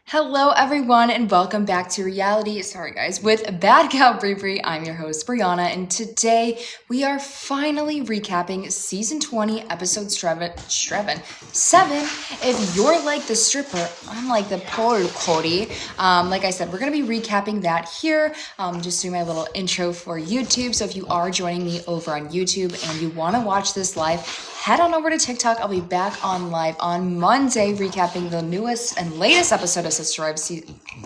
Hello everyone and welcome back to reality, with Bad Gal Brie. I'm your host Brianna, and today we are finally recapping season 20 episode 7. If you're like the stripper, I'm like the poor Cody. Like I said, we're going to be recapping that here, just doing my little intro for YouTube. So if you are joining me over on YouTube and you want to watch this live, head on over to TikTok. I'll be back on live on Monday recapping the newest and latest episode of Sisterwives,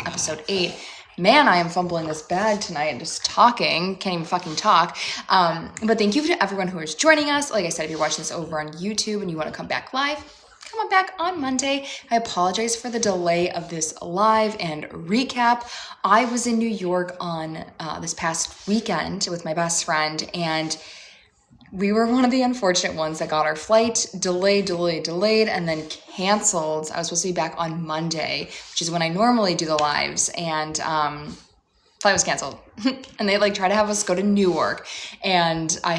episode 8. Man, I am fumbling this bad tonight and just talking. Can't even fucking talk. But thank you to everyone who is joining us. Like I said, if you're watching this over on YouTube and you want to come back live, come on back on Monday. I apologize for the delay of this live and recap. I was in New York on this past weekend with my best friend, and we were one of the unfortunate ones that got our flight delayed, and then canceled. I was supposed to be back on Monday, which is when I normally do the lives, and flight was canceled. And they tried to have us go to Newark, and I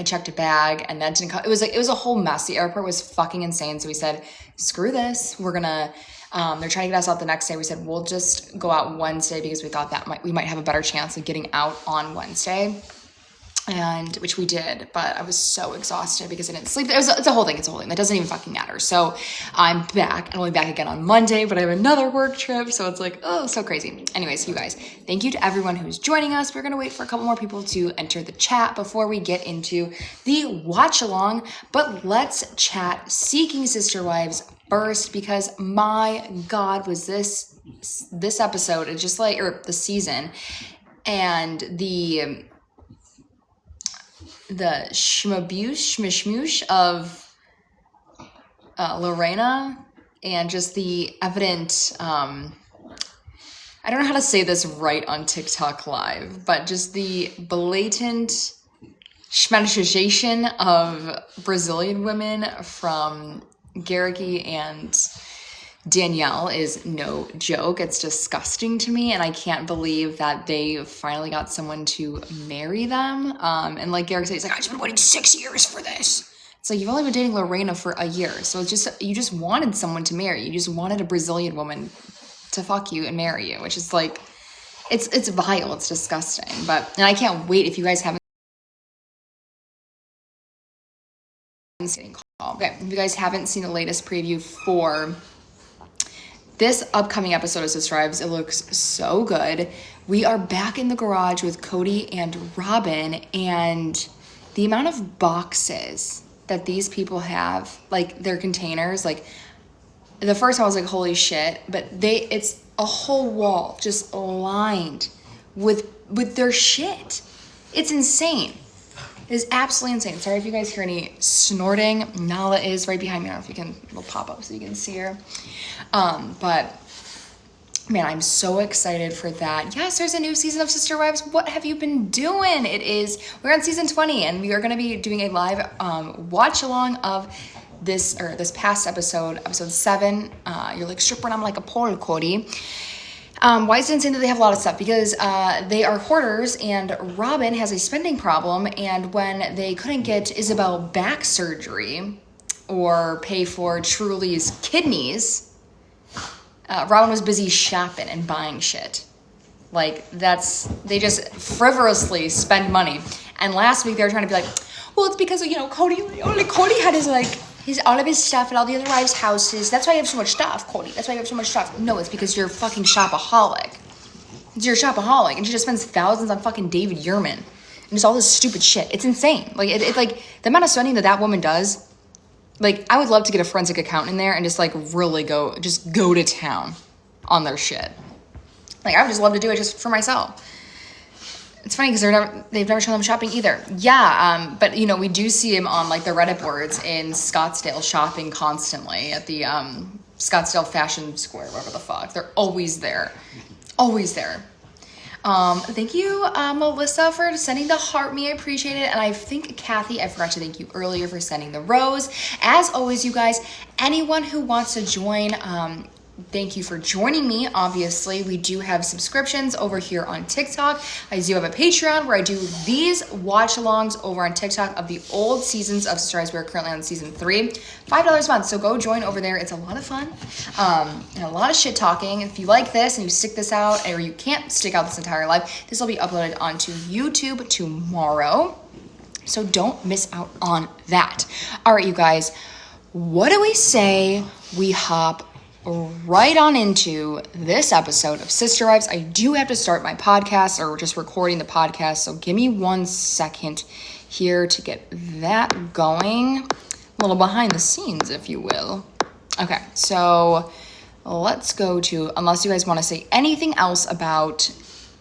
checked a bag, and that didn't come. It was a whole mess. The airport was fucking insane. So we said, screw this. We're gonna. They're trying to get us out the next day. We said we'll just go out Wednesday because we thought that we might have a better chance of getting out on Wednesday. And which we did, but I was so exhausted because I didn't sleep. It's a whole thing. That doesn't even fucking matter. So I'm back, and I'll be back again on Monday, but I have another work trip. So it's so crazy. Anyways, you guys, thank you to everyone who's joining us. We're going to wait for a couple more people to enter the chat before we get into the watch along, but let's chat Seeking Sisterwives first, because my God, was this episode, or the season, and the shmishmoosh of Lorena, and just the evident, I don't know how to say this right on TikTok live, but just the blatant schmanishization of Brazilian women from Garricky and Danielle is no joke. It's disgusting to me, and I can't believe that they finally got someone to marry them. And like Garrick said, he's like, I've just been waiting 6 years for this. It's like, you've only been dating Lorena for a year, so it's just, you just wanted someone to marry. You just wanted a Brazilian woman to fuck you and marry you, which is like, it's vile, it's disgusting. And I can't wait, if you guys haven't seen the latest preview for this upcoming episode of Sisterwives, it looks so good. We are back in the garage with Cody and Robin, and the amount of boxes that these people have, their containers, the first time I was like, holy shit, but it's a whole wall just lined with their shit. It's insane. It is absolutely insane. Sorry if you guys hear any snorting. Nala is right behind me. I don't know if you can, it'll pop up so you can see her. But man, I'm so excited for that. Yes, there's a new season of Sisterwives. What have you been doing? We're on season 20, and we are going to be doing a live watch along of this past episode 7. You're like, stripper, and I'm like a poor Cody. Why is it insane that they have a lot of stuff? Because they are hoarders, and Robin has a spending problem, and when they couldn't get Isabel back surgery or pay for Truly's kidneys, Robin was busy shopping and buying shit. They just frivolously spend money. And last week they were trying to be like, well, it's because, Cody had all of his stuff at all the other wives' houses. That's why you have so much stuff, Cody. That's why you have so much stuff. No, it's because you're a fucking shopaholic. You're a shopaholic, and she just spends thousands on fucking David Yurman and just all this stupid shit. It's insane. The amount of spending that woman does. I would love to get a forensic accountant in there and just really go to town on their shit. I would just love to do it just for myself. It's funny because they've never shown them shopping either. Yeah, but we do see him on the Reddit boards in Scottsdale shopping constantly at the Scottsdale Fashion Square, whatever the fuck. They're always there. Always there. Thank you, Melissa, for sending the heart me. I appreciate it. And I think, Kathy, I forgot to thank you earlier for sending the rose. As always, you guys, anyone who wants to join thank you for joining me. Obviously, we do have subscriptions over here on TikTok. I do have a Patreon where I do these watch-alongs over on TikTok of the old seasons of Sisterwives. We're currently on season 3. $5 a month, so go join over there. It's a lot of fun and a lot of shit talking. If you like this and you stick this out, or you can't stick out this entire live, this will be uploaded onto YouTube tomorrow. So don't miss out on that. All right, you guys, what do we say we hop right on into this episode of Sisterwives? I do have to start my podcast, or just recording the podcast, so give me 1 second here to get that going. A little behind the scenes, if you will. Okay, so let's go to, unless you guys want to say anything else about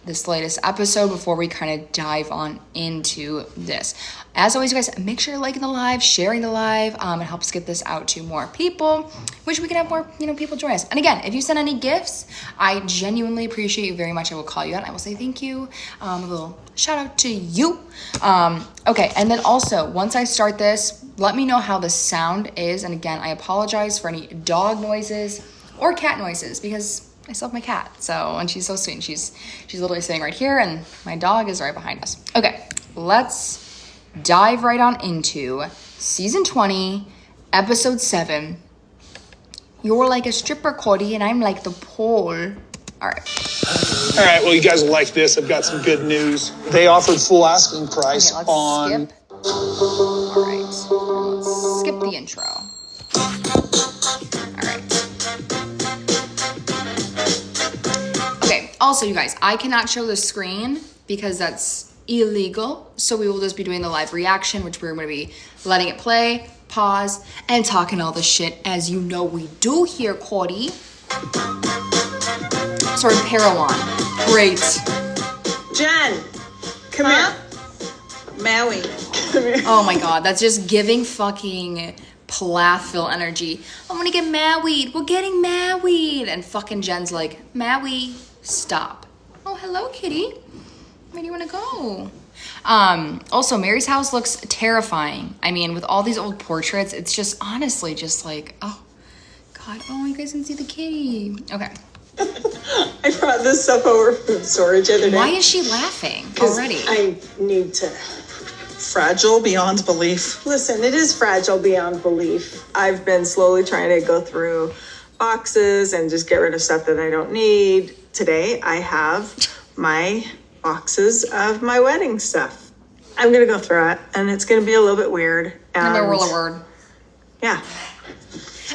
this latest episode before we kind of dive on into this. As always, you guys, make sure you're liking the live, sharing the live. It helps get this out to more people, which we can have more, people join us. And again, if you send any gifts, I genuinely appreciate you very much. I will call you out. I will say thank you. A little shout out to you. Okay, and then also, once I start this, let me know how the sound is. And again, I apologize for any dog noises or cat noises, because I still have my cat, and she's so sweet. She's literally sitting right here, and my dog is right behind us. Okay, let's dive right on into season 20, episode 7. You're like a stripper, Cody, and I'm like the pole. All right, well, you guys will like this. I've got some good news. They offered full asking price on... Skip. All right, let's skip the intro. All right. Also, you guys, I cannot show the screen because that's illegal. So we will just be doing the live reaction, which we're going to be letting it play, pause, and talking all the shit as you know we do here, Cody. Sorry, Parowan. Great. Jen, come here. Maui. Come here. Oh my God, that's just giving fucking Plathville energy. I'm gonna get married. We're getting married. And fucking Jen's like, Maui. Stop. Oh, hello, kitty. Where do you want to go? Also, Mary's house looks terrifying. I mean, with all these old portraits, it's just honestly just like, oh, God. Oh, you guys can see the kitty. Okay. I brought this stuff over from storage the other day. Why is she laughing already? I need to. Fragile beyond belief. Listen, it is fragile beyond belief. I've been slowly trying to go through boxes and just get rid of stuff that I don't need. Today, I have my boxes of my wedding stuff. I'm going to go through it, and it's going to be a little bit weird. And a roll of word. Yeah.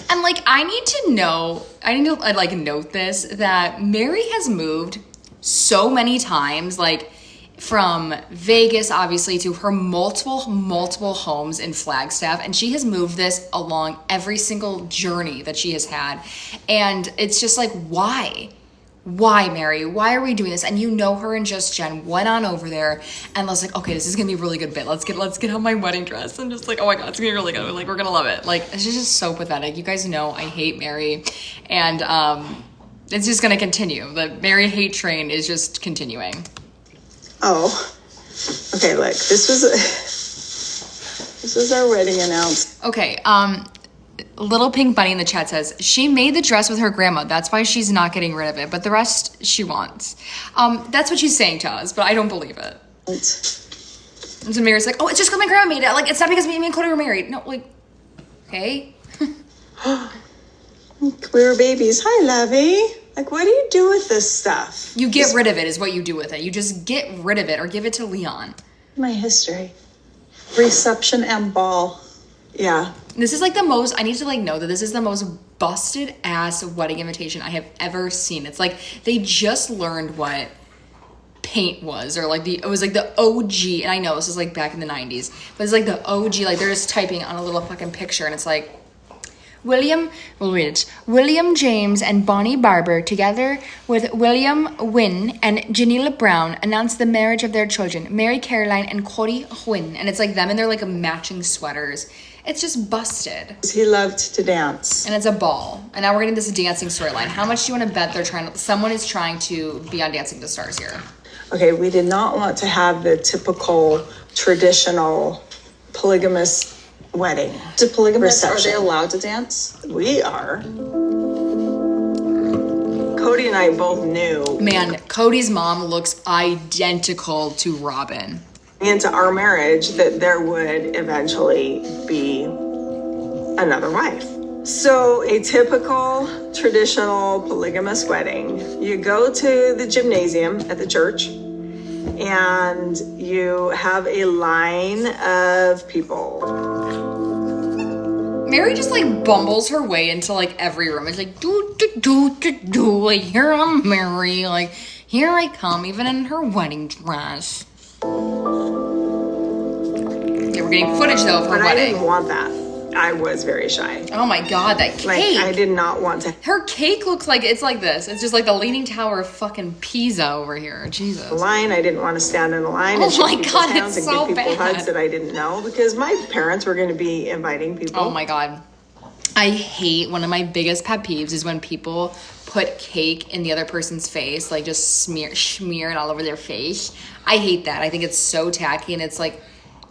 And, I need to note this, that Mary has moved so many times, from Vegas, obviously, to her multiple homes in Flagstaff. And she has moved this along every single journey that she has had. And it's just why? Why, Mary? Why are we doing this? And her and Just Jen went on over there and was like, okay, this is gonna be a really good bit. Let's get out my wedding dress. And just oh my God, it's gonna be really good. We're gonna love it. It's just so pathetic. You guys know I hate Mary. And it's just gonna continue. The Mary hate train is just continuing. Oh, okay, look, this was our wedding announcement. Okay, Little Pink Bunny in the chat says, she made the dress with her grandma. That's why she's not getting rid of it, but the rest she wants. That's what she's saying to us, but I don't believe it. And so Mary's like, oh, it's just because my grandma made it. It's not because me and Cody were married. No, okay. We were babies. Hi, lovey. What do you do with this stuff? You get rid of it is what you do with it. You just get rid of it or give it to Leon. My history. Reception and ball. Yeah. This is the most, I need to know that this is the most busted ass wedding invitation I have ever seen. It's they just learned what paint was, or it was the OG, and I know this is back in the 90s, but it's the OG, they're just typing on a little fucking picture, and it's William James and Bonnie Barber, together with William Wynn and Janila Brown, announced the marriage of their children, Mary Caroline and Cody Wynn. And it's them in their matching sweaters. It's just busted. He loved to dance. And it's a ball. And now we're getting this dancing storyline. How much do you want to bet someone is trying to be on Dancing with the Stars here? Okay, we did not want to have the typical traditional polygamous wedding. To polygamists, are they allowed to dance? We are. Cody and I both knew. Man, Cody's mom looks identical to Robin. Into our marriage that there would eventually be another wife. So a typical traditional polygamous wedding, you go to the gymnasium at the church and you have a line of people. Mary just like bumbles her way into like every room. It's like like here I'm Mary, like here I come, even in her wedding dress. Okay, we're getting footage though of her wedding. I didn't want that. I was very shy. Oh my god, that cake! Like, I did not want to. Her cake looks like it's like this. It's just like the Leaning Tower of fucking Pisa over here. Jesus. Line. I didn't want to stand in the line. Oh and my god, it's so give people bad. hugs that I didn't know because my parents were going to be inviting people. Oh my god. I hate, one of my biggest pet peeves is when people put cake in the other person's face, like just smear it all over their face. I hate that. I think it's so tacky, and it's like,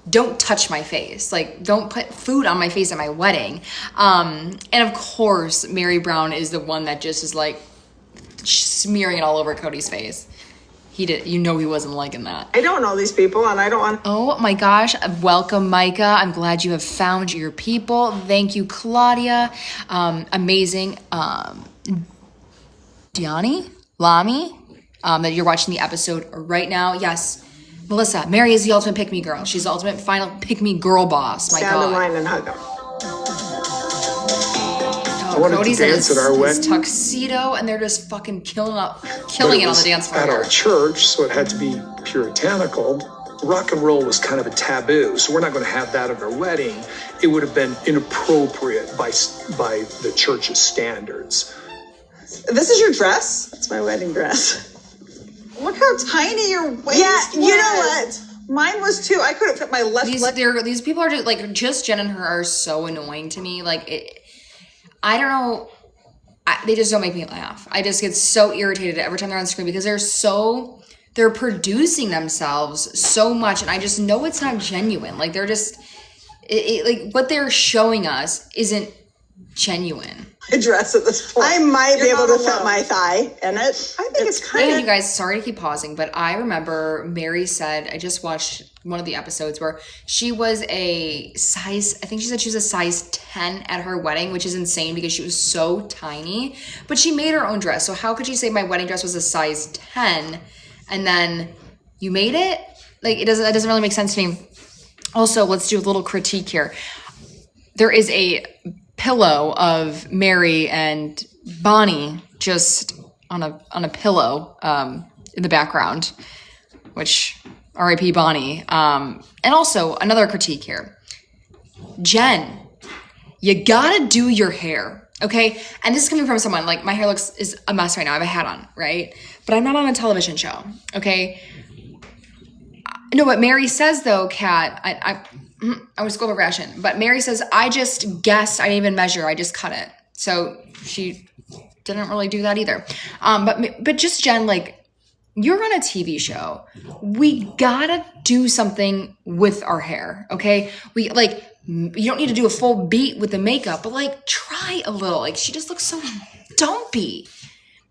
don't touch my face. Like, don't put food on my face at my wedding. And of course, Mary Brown is the one that just is like smearing it all over Cody's face. He wasn't liking that. I don't know these people, and I don't want. Oh my gosh. Welcome, Micah. I'm glad you have found your people. Thank you, Claudia. Amazing. Diani? Lami? That you're watching the episode right now. Yes. Melissa, Mary is the ultimate pick-me girl. She's the ultimate final pick-me girl boss. My stand God. in line and hug them. Oh, I wanted Cody's to in dance his, at our his wedding. tuxedo, and they're just fucking killing it on the was dance floor. At our church, so it had to be puritanical. Rock and roll was kind of a taboo, so we're not going to have that at our wedding. It would have been inappropriate by the church's standards. This is your dress? That's my wedding dress. Look how tiny your waist was. Yeah, you know what? Mine was too. I couldn't fit my left leg. These people are just like, just Jen and her are so annoying to me. Like, I don't know. They just don't make me laugh. I just get so irritated every time they're on screen because they're producing themselves so much, and I just know it's not genuine. Like, they're just like what they're showing us isn't genuine. Dress at this point. I might be able to alone. fit my thigh in it. I think it's kind And of. you guys, sorry to keep pausing, but I remember Mary said, I just watched one of the episodes where she was a size, I think she said she was a size 10 at her wedding, which is insane because she was so tiny, but she made her own dress. So how could she say my wedding dress was a size 10 and then you made it? Like, that doesn't really make sense to me. Also, let's do a little critique here. There is a pillow of Mary and Bonnie just on a pillow in the background, which R.I.P. Bonnie. And also another critique here. Jen, you gotta do your hair, okay? And this is coming from someone, like, my hair is a mess right now. I have a hat on, right? But I'm not on a television show, okay? No, what Mary says though, Kat, I was go over ration, but Mary says, I just guessed, I didn't even measure, I just cut it. So she didn't really do that either. But just Jen, like, you're on a TV show. We gotta do something with our hair, okay? You don't need to do a full beat with the makeup, but like, try a little. Like, she just looks so dumpy.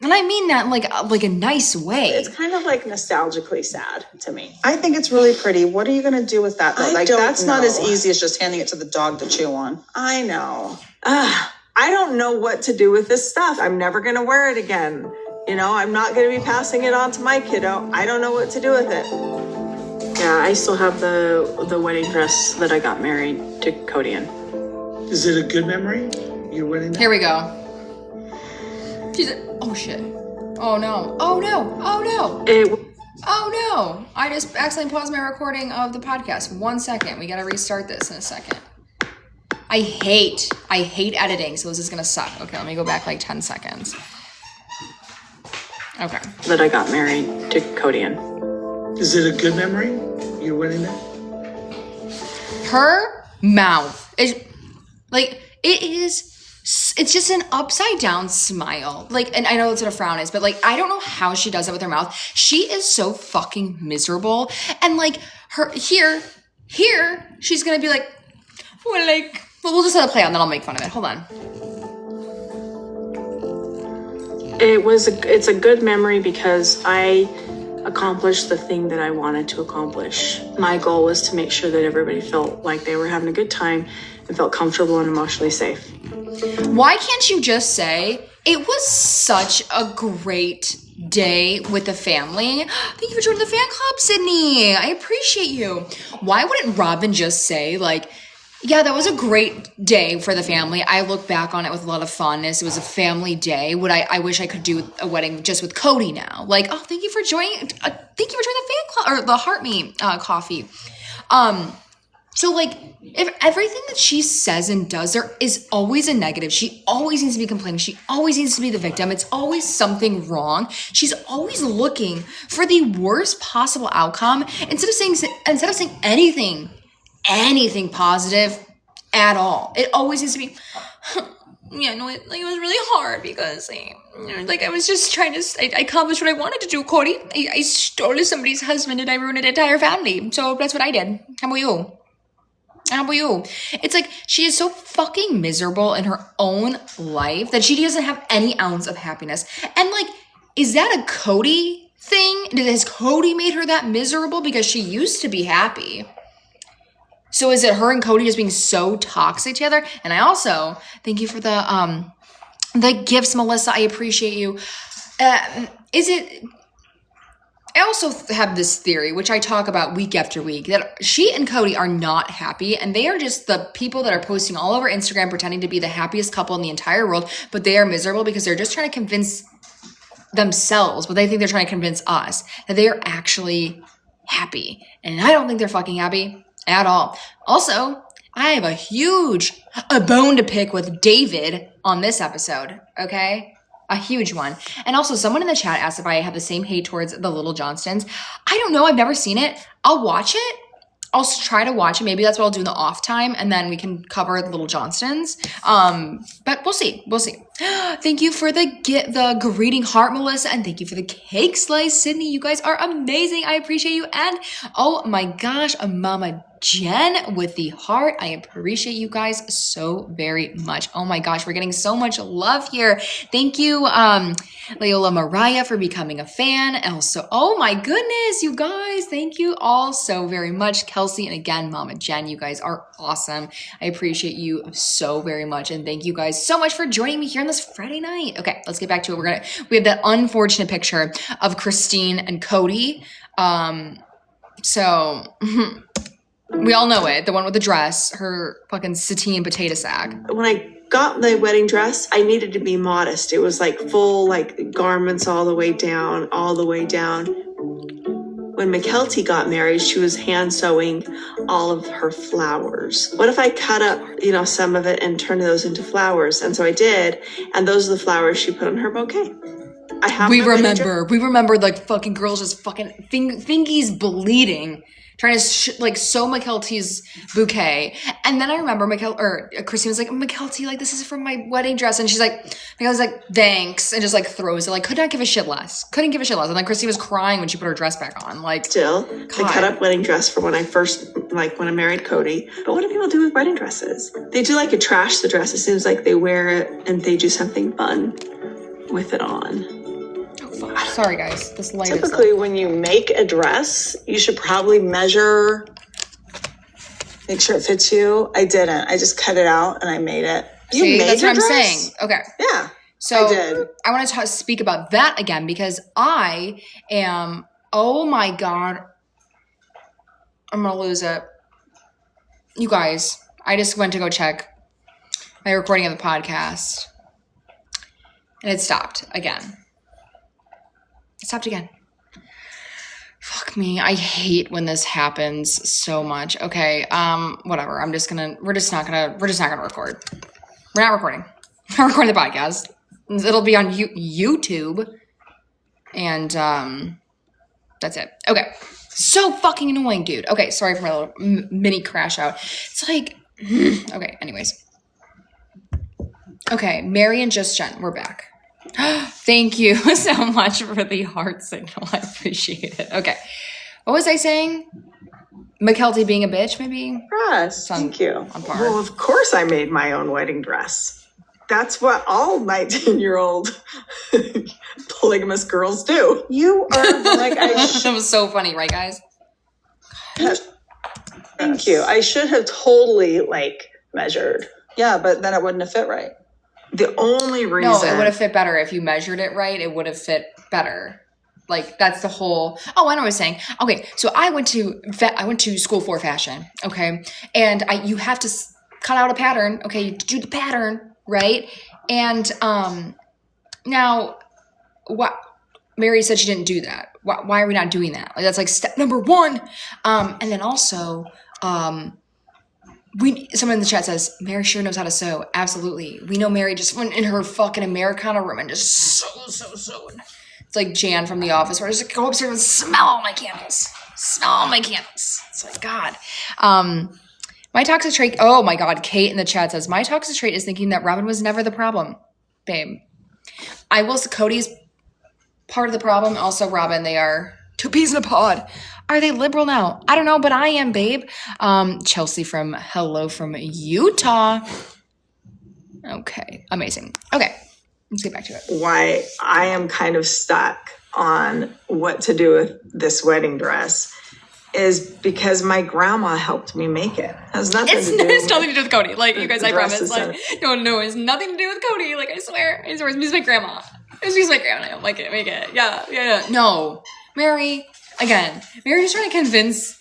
And I mean that in like a nice way. It's kind of like nostalgically sad to me. I think it's really pretty. What are you going to do with that, though? I don't That's not know. as easy as just handing it to the dog to chew on. I know. I don't know what to do with this stuff. I'm never going to wear it again. You know, I'm not going to be passing it on to my kiddo. I don't know what to do with it. Yeah, I still have the wedding dress that I got married to Cody in. Is it a good memory? Your wedding day? Here we go. Oh shit. Oh no. Oh no. Oh no. Oh no. I just accidentally paused my recording of the podcast. 1 second. We gotta restart this in a second. I hate editing, so this is gonna suck. Okay, let me go back like 10 seconds. Okay. That I got married to Cody in. Is it a good memory? Your wedding day? Her mouth is like, it's just an upside down smile. Like, and I know that's what a frown is, but like, I don't know how she does it with her mouth. She is so fucking miserable. And like, here, she's gonna be like, well, we'll just let it play out and then I'll make fun of it. Hold on. It's a good memory because I accomplished the thing that I wanted to accomplish. My goal was to make sure that everybody felt like they were having a good time and felt comfortable and emotionally safe. Why can't you just say, it was such a great day with the family? Thank you for joining the fan club, Sydney. I appreciate you. Why wouldn't Robin just say, like, yeah, that was a great day for the family. I look back on it with a lot of fondness. It was a family day. I wish I could do a wedding just with Cody now. Like, oh, thank you for joining the fan club, or the Heart Me coffee. So, like, if everything that she says and does, there is always a negative. She always needs to be complaining. She always needs to be the victim. It's always something wrong. She's always looking for the worst possible outcome instead of saying anything positive at all. It always needs to be, yeah, no, it was really hard because, I was just trying to, I accomplished what I wanted to do, Cody. I stole somebody's husband and I ruined an entire family. So that's what I did. How about you? It's like she is so fucking miserable in her own life that she doesn't have any ounce of happiness. And, like, is that a Cody thing? Has Cody made her that miserable? Because she used to be happy. So is it her and Cody just being so toxic together? And I also thank you for the gifts, Melissa. I appreciate you. I also have this theory, which I talk about week after week, that she and Cody are not happy, and they are just the people that are posting all over Instagram pretending to be the happiest couple in the entire world, but they are miserable because they're just trying to convince themselves, but they think they're trying to convince us that they are actually happy. And I don't think they're fucking happy at all. Also, I have a bone to pick with David on this episode, okay? A huge one. And also, someone in the chat asked if I have the same hate towards the Little Johnstons. I don't know. I've never seen it. I'll watch it. I'll try to watch it. Maybe that's what I'll do in the off time, and then we can cover the Little Johnstons. But we'll see. Thank you for the greeting heart, Melissa, and thank you for the cake slice, Sydney. You guys are amazing. I appreciate you. And oh my gosh, Mama Jen with the heart. I appreciate you guys so very much. Oh my gosh, we're getting so much love here. Thank you, Leola Mariah, for becoming a fan. Also, oh my goodness, you guys, thank you all so very much. Kelsey, and again, Mama Jen, you guys are awesome. I appreciate you so very much. And thank you guys so much for joining me here on this Friday night. Okay, let's get back to it. We have that unfortunate picture of Christine and Cody. We all know it. The one with the dress, her fucking sateen potato sack. When I got my wedding dress, I needed to be modest. It was like full, like, garments all the way down. When McKelty got married, she was hand sewing all of her flowers. What if I cut up, some of it and turned those into flowers? And so I did. And those are the flowers she put on her bouquet. We remember like fucking girls just fucking fingies bleeding, trying to sew McKelty's bouquet. And then I remember Christine was like, McKelty, like, this is from my wedding dress. And McKelty's like, thanks. And just like throws it, like, could not give a shit less. Couldn't give a shit less. And like Christine was crying when she put her dress back on. Like, still, God. I cut up wedding dress for when I first, when I married Cody. But what do people do with wedding dresses? They do like a trash the dress. It seems like they wear it and they do something fun with it on. Sorry, guys. This light Typically, when you make a dress, you should probably measure, make sure it fits you. I didn't. I just cut it out and I made it. That's what I'm saying. Okay. Yeah. So I did. I want to speak about that again because I am, oh my God, I'm going to lose it. You guys, I just went to go check my recording of the podcast and it stopped again. It stopped again. Fuck me. I hate when this happens so much. Okay. Whatever. We're just not gonna record. We're not recording. We're not recording the podcast. It'll be on YouTube. And, that's it. Okay. So fucking annoying, dude. Okay. Sorry for my little mini crash out. It's like, okay. Anyways. Okay. Mary and Just Jen. We're back. Thank you so much for the heart signal. I appreciate it. Okay. What was I saying? McKelty being a bitch, maybe? Yes, thank you. On par. Well, of course I made my own wedding dress. That's what all 19-year-old polygamous girls do. You are like, That was so funny, right, guys? thank you. I should have totally like measured. Yeah, but then it wouldn't have fit right. The only reason. No, it would have fit better if you measured it right. It would have fit better. Like that's the whole. Oh, I know what I was saying. Okay, so I went to school for fashion. Okay, and you have to cut out a pattern. Okay, you do the pattern right, and now what? Mary said she didn't do that. Why are we not doing that? Like that's like step number 1. And then also someone in the chat says, Mary sure knows how to sew. Absolutely. We know Mary just went in her fucking Americana room and just sew. It's like Jan from The Office where I just go upstairs and smell all my candles. It's like, God. My toxic trait, oh my God, Kate in the chat says, my toxic trait is thinking that Robin was never the problem. Babe. I will say Cody's part of the problem. Also, Robin, they are 2 peas in a pod. Are they liberal now? I don't know, but I am, babe. Chelsea from Utah. Okay, amazing. Okay, let's get back to it. Why I am kind of stuck on what to do with this wedding dress is because my grandma helped me make it. It has nothing to do It's nothing to do with Cody. Like, you guys, I promise. dresses Like, no, it's nothing to do with Cody. Like, I swear. It's my grandma. It's my grandma. I don't like it. Make it. Yeah. No. Mary, again, Mary's trying to convince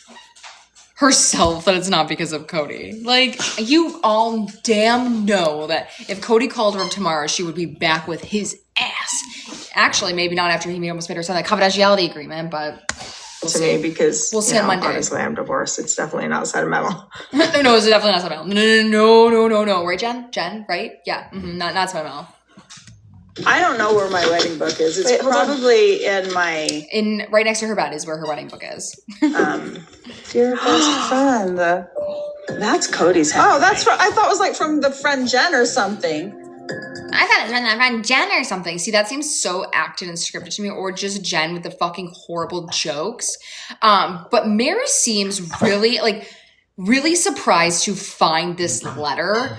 herself that it's not because of Cody. Like, you all damn know that if Cody called her up tomorrow, she would be back with his ass. Actually, maybe not after he almost made her sign that confidentiality agreement, but to me because we'll see on Monday. Obviously, I'm divorced. It's definitely not sentimental. No, it's definitely not sentimental. No. Right, Jen? Right? Yeah. Mm-hmm. Not sentimental. I don't know where my wedding book is. It's probably in right next to her bed is where her wedding book is. Dear best friend. That's Cody's house. Oh, that's I thought it was like from the friend Jen or something. I thought it was from that friend Jen or something. See, that seems so acted and scripted to me, or just Jen with the fucking horrible jokes. But Mary seems really surprised to find this letter.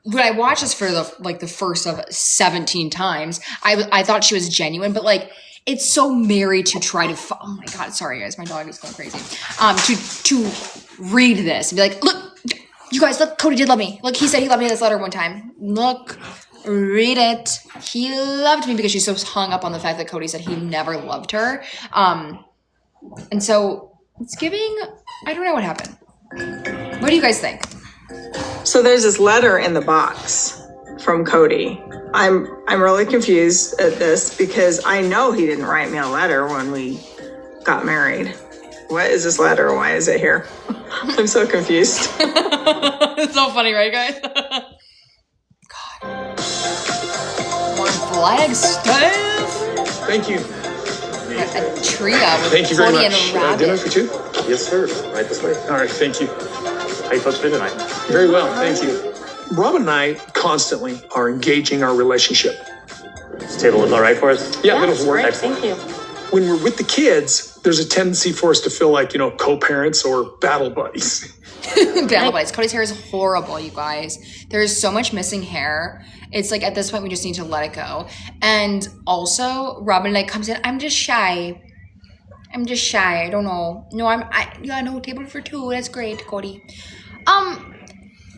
When I watched this for the first of 17 times, I thought she was genuine, but like it's so Mary to try to. Oh my God, sorry guys, my dog is going crazy. To read this and be like, look, you guys, look, Cody did love me. Look, he said he loved me in this letter one time. Look, read it. He loved me because she's so hung up on the fact that Cody said he never loved her. And so it's giving. I don't know what happened. What do you guys think? So there's this letter in the box from Cody. I'm really confused at this because I know he didn't write me a letter when we got married. What is this letter? Why is it here? I'm so confused. It's so funny, right, guys? God. More flag stuff. Thank you. A trio with Thank you very Cody much. and Robin. Dinner for 2? Yes, sir. Right this way. All right, thank you. How you folks been tonight? Very well, thank you. Robin and I constantly are engaging our relationship. This table look all right for us? Yeah, it'll work. Excellent. Thank you. When we're with the kids, there's a tendency for us to feel like, co-parents or battle buddies. Battle buddies. Cody's hair is horrible, you guys. There's so much missing hair. It's like at this point we just need to let it go. And also, Robin comes in. I'm just shy. I don't know. No, table for 2. That's great, Cody.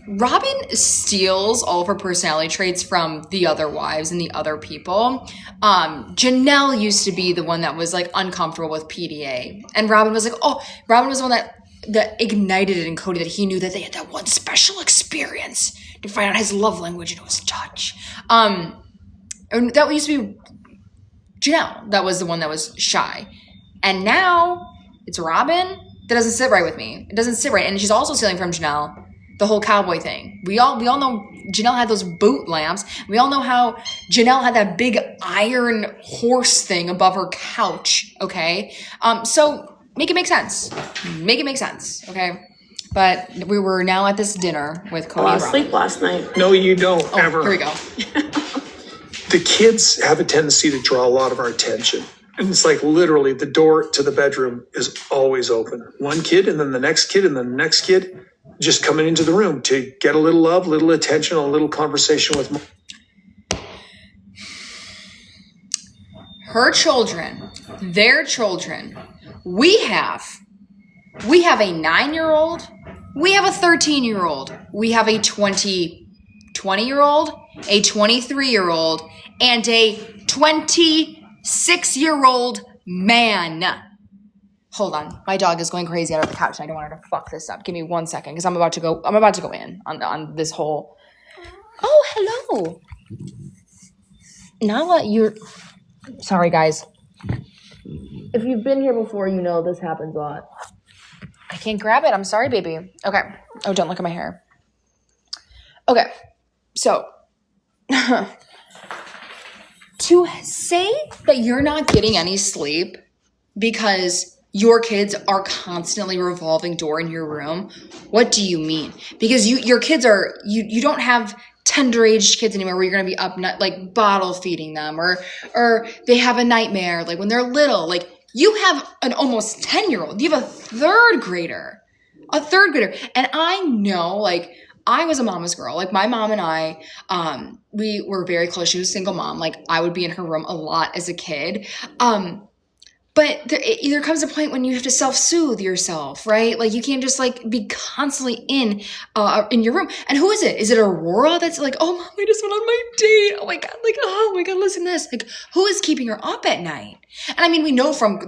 Robin steals all of her personality traits from the other wives and the other people. Janelle used to be the one that was like uncomfortable with PDA. And Robin was the one that ignited it in Cody, that he knew that they had that one special experience to find out his love language, and it was touch. And that used to be Janelle. That was the one that was shy. And now it's Robin that doesn't sit right with me. It doesn't sit right. And she's also stealing from Janelle the whole cowboy thing. We all know Janelle had those boot lamps. We all know how Janelle had that big iron horse thing above her couch. Okay. So make it make sense. Okay. But we were now at this dinner with Cody and Robin. Sleep last night. No, you don't, ever. Here we go. The kids have a tendency to draw a lot of our attention. And it's like literally the door to the bedroom is always open. One kid and then the next kid and then the next kid just coming into the room to get a little love, little attention, a little conversation with mom. her children, their children. We have a 9-year-old. We have a 13-year-old. We have a 20-year-old, a 23-year-old, and a 26-year-old man. Hold on. My dog is going crazy out of the couch and I don't want her to fuck this up. Give me 1 second because I'm about to go in on this whole. Oh, hello. Nala, sorry guys. If you've been here before, you know this happens a lot. I can't grab it. I'm sorry, baby. Okay. Oh, don't look at my hair. Okay. So, to say that you're not getting any sleep because your kids are constantly revolving door in your room, what do you mean? Because your kids are, you don't have tender-aged kids anymore where you're going to be up, like, bottle feeding them or they have a nightmare, like, when they're little. Like, you have an almost 10-year-old. You have a third grader. And I know, like, I was a mama's girl. Like, my mom and I, we were very close. She was a single mom. Like, I would be in her room a lot as a kid. But there comes a point when you have to self-soothe yourself, right? Like, you can't just, like, be constantly in your room. And who is it? Is it Aurora that's like, oh, Mom, I just went on my date. Oh, my God. Like, oh, my God, listen to this. Like, who is keeping her up at night? And, I mean, we know from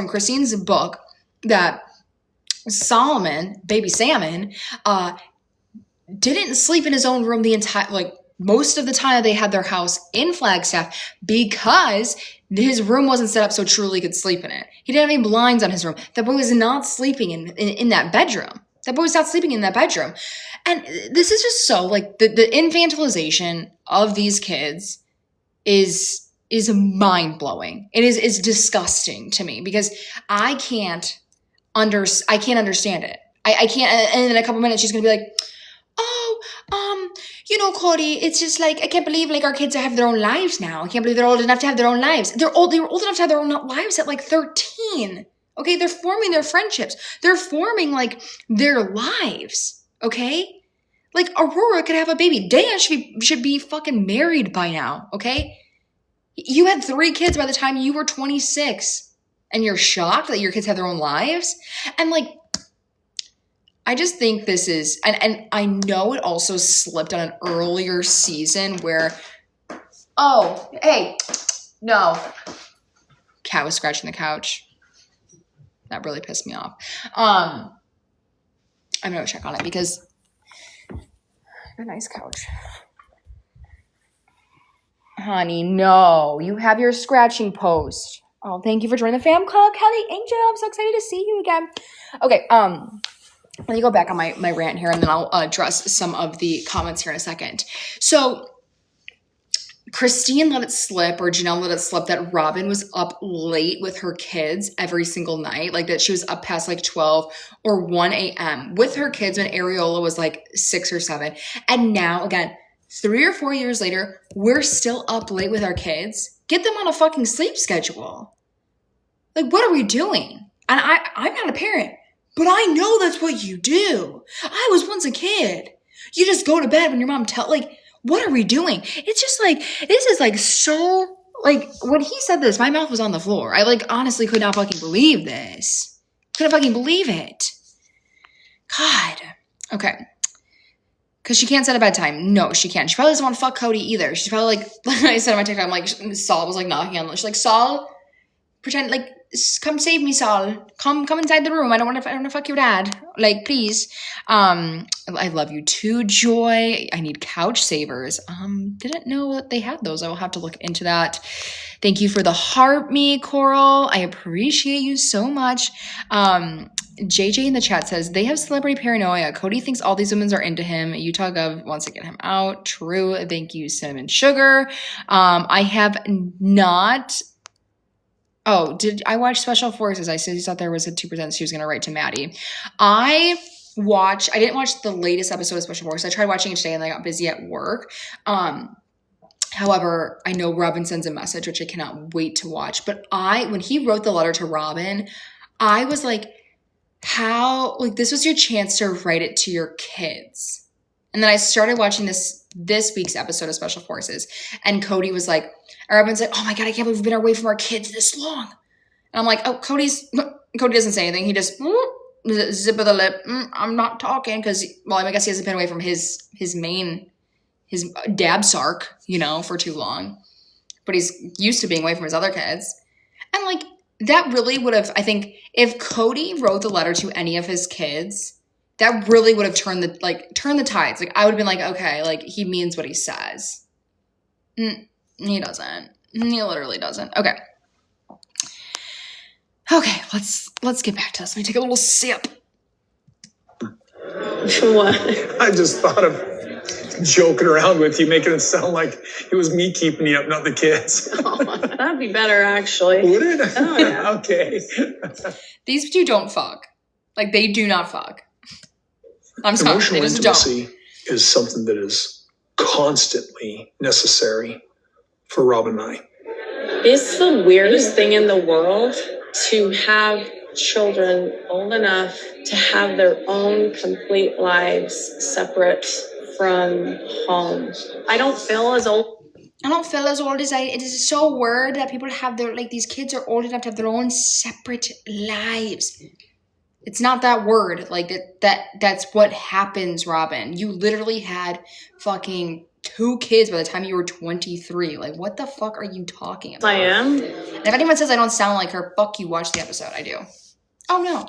Christine's book that Solomon, baby Salmon, didn't sleep in his own room the entire, like, most of the time they had their house in Flagstaff because his room wasn't set up so truly could sleep in it. He didn't have any blinds on his room. That boy was not sleeping in that bedroom. That boy was not sleeping in that bedroom. And this is just so, like, the infantilization of these kids is mind-blowing. It's disgusting to me because I can't understand it. I can't, and in a couple minutes she's gonna be like, Cody, it's just like, I can't believe, like, our kids have their own lives now. I can't believe they're old enough to have their own lives. They were old enough to have their own lives at, like, 13. Okay, they're forming their friendships. They're forming, like, their lives. Okay? Like, Aurora could have a baby. Dan should be fucking married by now. Okay? You had 3 kids by the time you were 26. And you're shocked that your kids have their own lives? And, like, I just think this is, and I know it also slipped on an earlier season where, oh, hey, no. Cat was scratching the couch. That really pissed me off. I'm going to check on it because a nice couch. Honey, no, you have your scratching post. Oh, thank you for joining the fam club, Kelly Angel. I'm so excited to see you again. Okay, let me go back on my rant here, and then I'll address some of the comments here in a second. So Christine let it slip, or Janelle let it slip, that Robin was up late with her kids every single night, like that she was up past like 12 or 1 a.m. with her kids when Areola was like 6 or 7. And now, again, 3 or 4 years later, we're still up late with our kids. Get them on a fucking sleep schedule. Like, what are we doing? And I'm not a parent, but I know that's what you do. I was once a kid. You just go to bed when your mom like, what are we doing? It's just like, this is like so, like, when he said this, my mouth was on the floor. I like honestly could not fucking believe this. Couldn't fucking believe it. God. Okay. Because she can't set a bedtime. No, she can't. She probably doesn't want to fuck Cody either. She's probably like I said on my TikTok, I'm like, Saul was like knocking on. She's like, Saul, pretend, like, come save me, Saul. Come inside the room. I don't want to fuck your dad. Like, please. I love you too, Joy. I need couch savers. Didn't know that they had those. I will have to look into that. Thank you for the heart me, Coral. I appreciate you so much. JJ in the chat says, they have celebrity paranoia. Cody thinks all these women are into him. Utah Gov wants to get him out. True. Thank you, Cinnamon Sugar. I have not... Oh, did I watch Special Forces? I thought there was a 2% she was going to write to Maddie. I didn't watch the latest episode of Special Forces. I tried watching it today and I got busy at work. However, I know Robin sends a message, which I cannot wait to watch. But when he wrote the letter to Robin, I was like, how, like, this was your chance to write it to your kids. And then I started watching this week's episode of Special Forces, and Cody was like, or everyone's like, oh my God, I can't believe we've been away from our kids this long. And I'm like, oh, Cody doesn't say anything. He just zip of the lip. I'm not talking because, well, I guess he hasn't been away from his dab sark, for too long. But he's used to being away from his other kids. And like, that really would have, I think, if Cody wrote the letter to any of his kids, that really would have turned the tides. Like, I would have been like, okay, like, he means what he says. He doesn't. He literally doesn't. Okay, let's get back to this. Let me take a little sip. What? I just thought of joking around with you, making it sound like it was me keeping you up, not the kids. That'd be better, actually. Would it? Oh, yeah. Okay. These two don't fuck. Like, they do not fuck. I'm sorry, Emotional they just intimacy don't. is something that is constantly necessary for Rob and I. It's the weirdest thing in the world to have children old enough to have their own complete lives separate from home. I don't feel as old as it is so weird that people have these kids are old enough to have their own separate lives. It's not that word. Like, that's what happens, Robin. You literally had fucking 2 kids by the time you were 23. Like, what the fuck are you talking about? I am. And if anyone says I don't sound like her, fuck you, watch the episode. I do. Oh, no.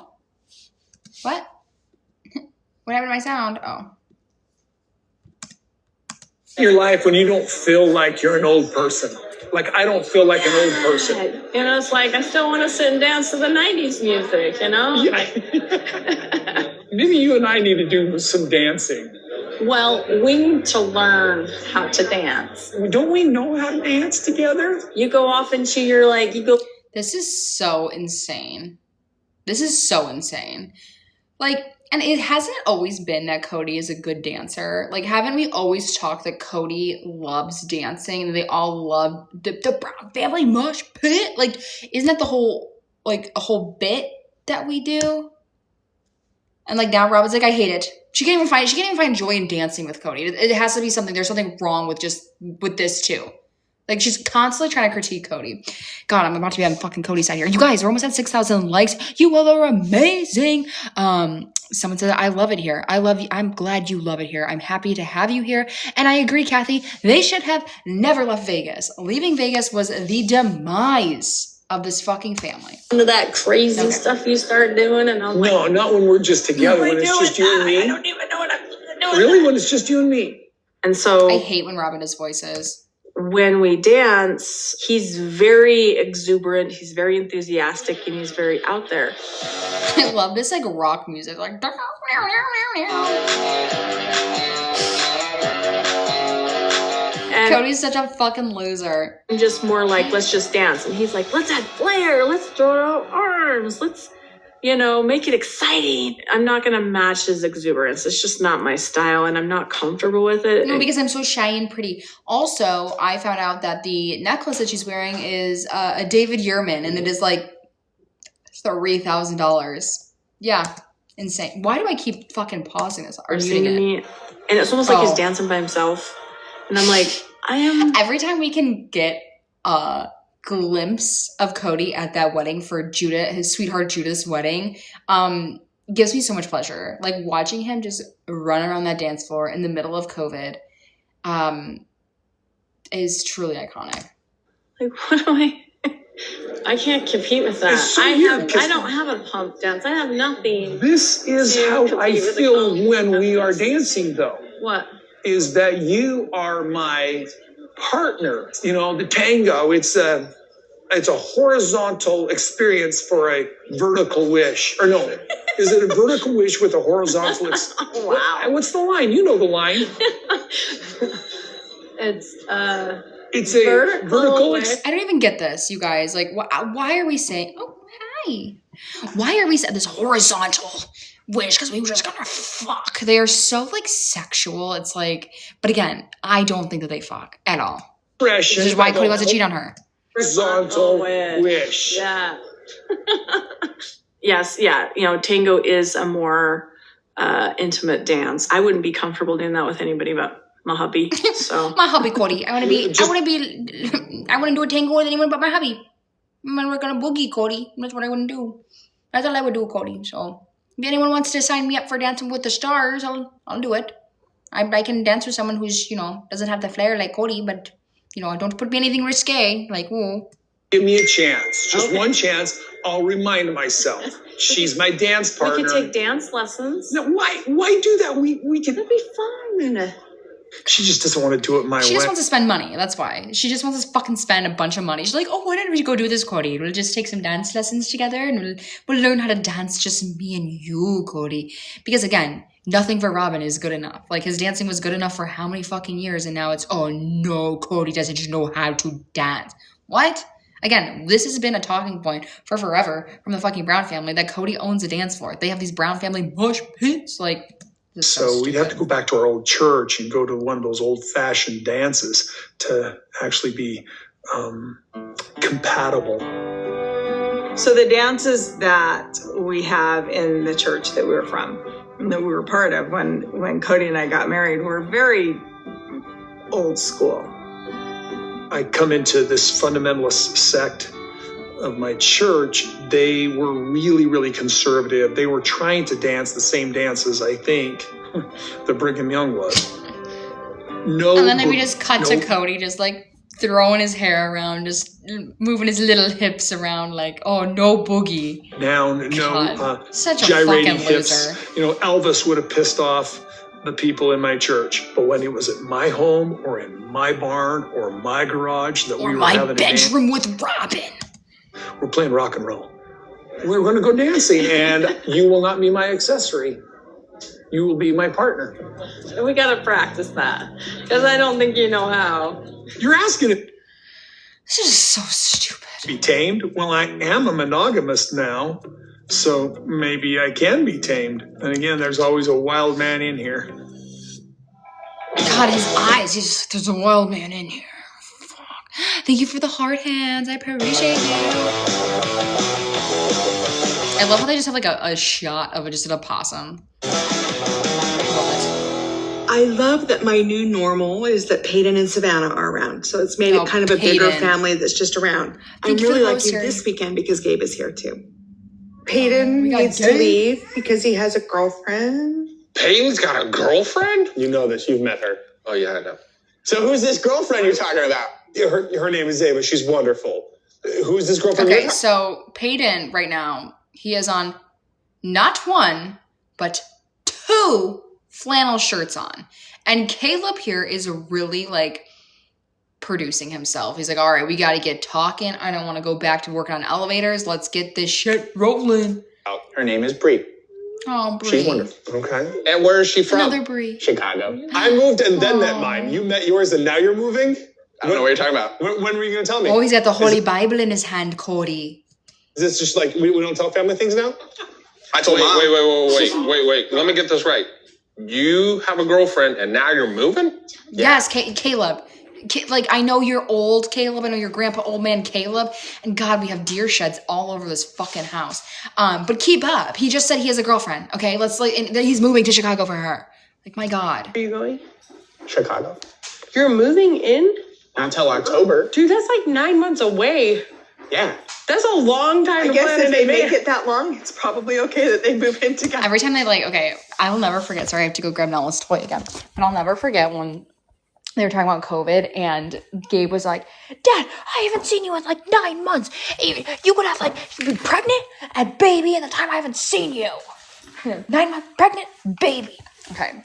What? What happened to my sound? Oh. Your life when you don't feel like you're an old person. Like, I don't feel like an old person. It's like I still want to sit and dance to the 90s music, Yeah. Maybe you and I need to do some dancing. Well, we need to learn how to dance. Don't we know how to dance together? You go off into your, This is so insane. Like, and it hasn't always been that Cody is a good dancer. Like, haven't we always talked that Cody loves dancing and they all love the Brown family mosh pit? Like, isn't that the whole, a whole bit that we do? And like, now Robin's like, I hate it. She can't even find joy in dancing with Cody. It has to be something, there's something wrong with this too. Like, she's constantly trying to critique Cody. God, I'm about to be on fucking Cody's side here. You guys, we're almost at 6,000 likes. You all are amazing. Someone said, I love it here. I love you. I'm glad you love it here. I'm happy to have you here. And I agree, Kathy. They should have never left Vegas. Leaving Vegas was the demise of this fucking family. into that crazy stuff you start doing, and I'm like, No, not when we're just together. When it's just you and me. I don't even know what I'm doing. Really? When it's just you and me? And so I hate when Robin does voices. when we dance, he's very exuberant, he's very enthusiastic, and he's very out there. I love this rock music. Like, And Cody's such a fucking loser. I'm just more like, let's just dance. And he's like, let's add flair, let's throw out arms, let's, make it exciting. I'm not going to match his exuberance. It's just not my style, and I'm not comfortable with it. No, because I'm so shy and pretty. Also, I found out that the necklace that she's wearing is a David Yurman, and it is $3,000. Yeah, insane. Why do I keep fucking pausing this? Or muting it? Me. And it's almost like he's dancing by himself. And I'm like, Every time we can get a glimpse of Cody at that wedding for Judah, his sweetheart Judah's wedding, gives me so much pleasure. Like, watching him just run around that dance floor in the middle of COVID is truly iconic. Like, what do I can't compete with that. So I weird, don't have a pump dance. I have nothing. This is to how I compete with the feel comp when we are dance. dancing, though. What? Is that you are my partner. The tango, it's a horizontal experience for a vertical wish. Or no, is it a vertical wish with a horizontal? Wow. What's the line? You know the line. It's a vertical wish. I don't even get this, you guys. Like, why are we saying, oh, hi. Why are we saying this horizontal wish? Because we were just gonna fuck. They are so, sexual. It's but again, I don't think that they fuck at all. Which is why Cody wants to cheat on her. Horizontal wish. Yeah. yes, yeah, tango is a more intimate dance. I wouldn't be comfortable doing that with anybody but my hubby. So My hubby, Cody. I want to do a tango with anyone but my hubby. We're gonna boogie, Cody. That's what I want to do. That's all I would do, Cody. So if anyone wants to sign me up for Dancing with the Stars, I'll do it. I can dance with someone who's, doesn't have the flair like Cody, but, don't put me anything risque. Like, ooh. Give me a chance, just one chance. I'll remind myself. She's my dance partner. we could take dance lessons. No, why do that? We can. That'd be fun. She just doesn't want to do it my way. She just wants to spend money. That's why. She just wants to fucking spend a bunch of money. She's like, why don't we go do this, Cody? We'll just take some dance lessons together and we'll learn how to dance, just me and you, Cody. Because again, nothing for Robin is good enough. Like, his dancing was good enough for how many fucking years, and now it's, oh no, Cody doesn't just know how to dance. What? Again, this has been a talking point for forever from the fucking Brown family that Cody owns a dance floor. They have these Brown family mosh pits. Like, so we'd have to go back to our old church and go to one of those old-fashioned dances to actually be compatible. So the dances that we have in the church that we were from, that we were part of when Cody and I got married, were very old school. I come into this fundamentalist sect of my church. They were really, really conservative. They were trying to dance the same dances, I think, that Brigham Young was. No. And then we just cut to Cody just like throwing his hair around, just moving his little hips around like, oh, no boogie. Down, Such a gyrating fucking hips. loser. Elvis would have pissed off the people in my church. But when it was at my home or in my barn or my garage that we were having a dance, bedroom with Robin. we're playing rock and roll. We're going to go dancing, and you will not be my accessory. You will be my partner. We gotta practice that, because I don't think you know how. You're asking it This is so stupid. to be tamed? Well, I am a monogamist now, so maybe I can be tamed. And again, there's always a wild man in here. God, his eyes. He's just, there's a wild man in here. Fuck. Thank you for the heart hands. I appreciate you. I love how they just have like a shot of just an opossum. I love that my new normal is that Peyton and Savannah are around. So it's made it kind of a bigger family that's just around. I'm really lucky this weekend because Gabe is here too. Peyton needs to leave because he has a girlfriend. Peyton's got a girlfriend? You know this. You've met her. Oh, yeah, I know. So who's this girlfriend you're talking about? Her name is Ava. She's wonderful. Who's this girlfriend? Okay, so Peyton right now, he is on not one, but 2 flannel shirts on. And Caleb here is really like producing himself. He's like, all right, we got to get talking. I don't want to go back to working on elevators. Let's get this shit rolling. Oh, her name is Bree. Oh, Bree. She's wonderful. Okay. And where is she from? Another Bree. Chicago. I moved and then met mine. You met yours and now you're moving? I don't know what you're talking about. When were you going to tell me? Oh, he's got the Holy Bible in his hand, Cody. Is this just like, we don't tell family things now? I told Mom. Wait. Let me get this right. You have a girlfriend and now you're moving? Yeah. Yes, Caleb. Like, I know you're old, Caleb. I know your grandpa, old man Caleb. And God, we have deer sheds all over this fucking house. But keep up. He just said he has a girlfriend. Okay, let's like. And he's moving to Chicago for her. Like, my God. Are you going? Chicago. You're moving in? Not until October. Dude, that's like 9 months away. Yeah. That's a long time to plan if in they advance. make it that long, it's probably okay that they move in together. Every time they like, okay, I'll never forget. Sorry, I have to go grab Nella's toy again. But I'll never forget when they were talking about COVID and Gabe was like, Dad, I haven't seen you in like 9 months. You would have like, you'd be pregnant and baby in the time I haven't seen you. 9 months pregnant, baby. Okay.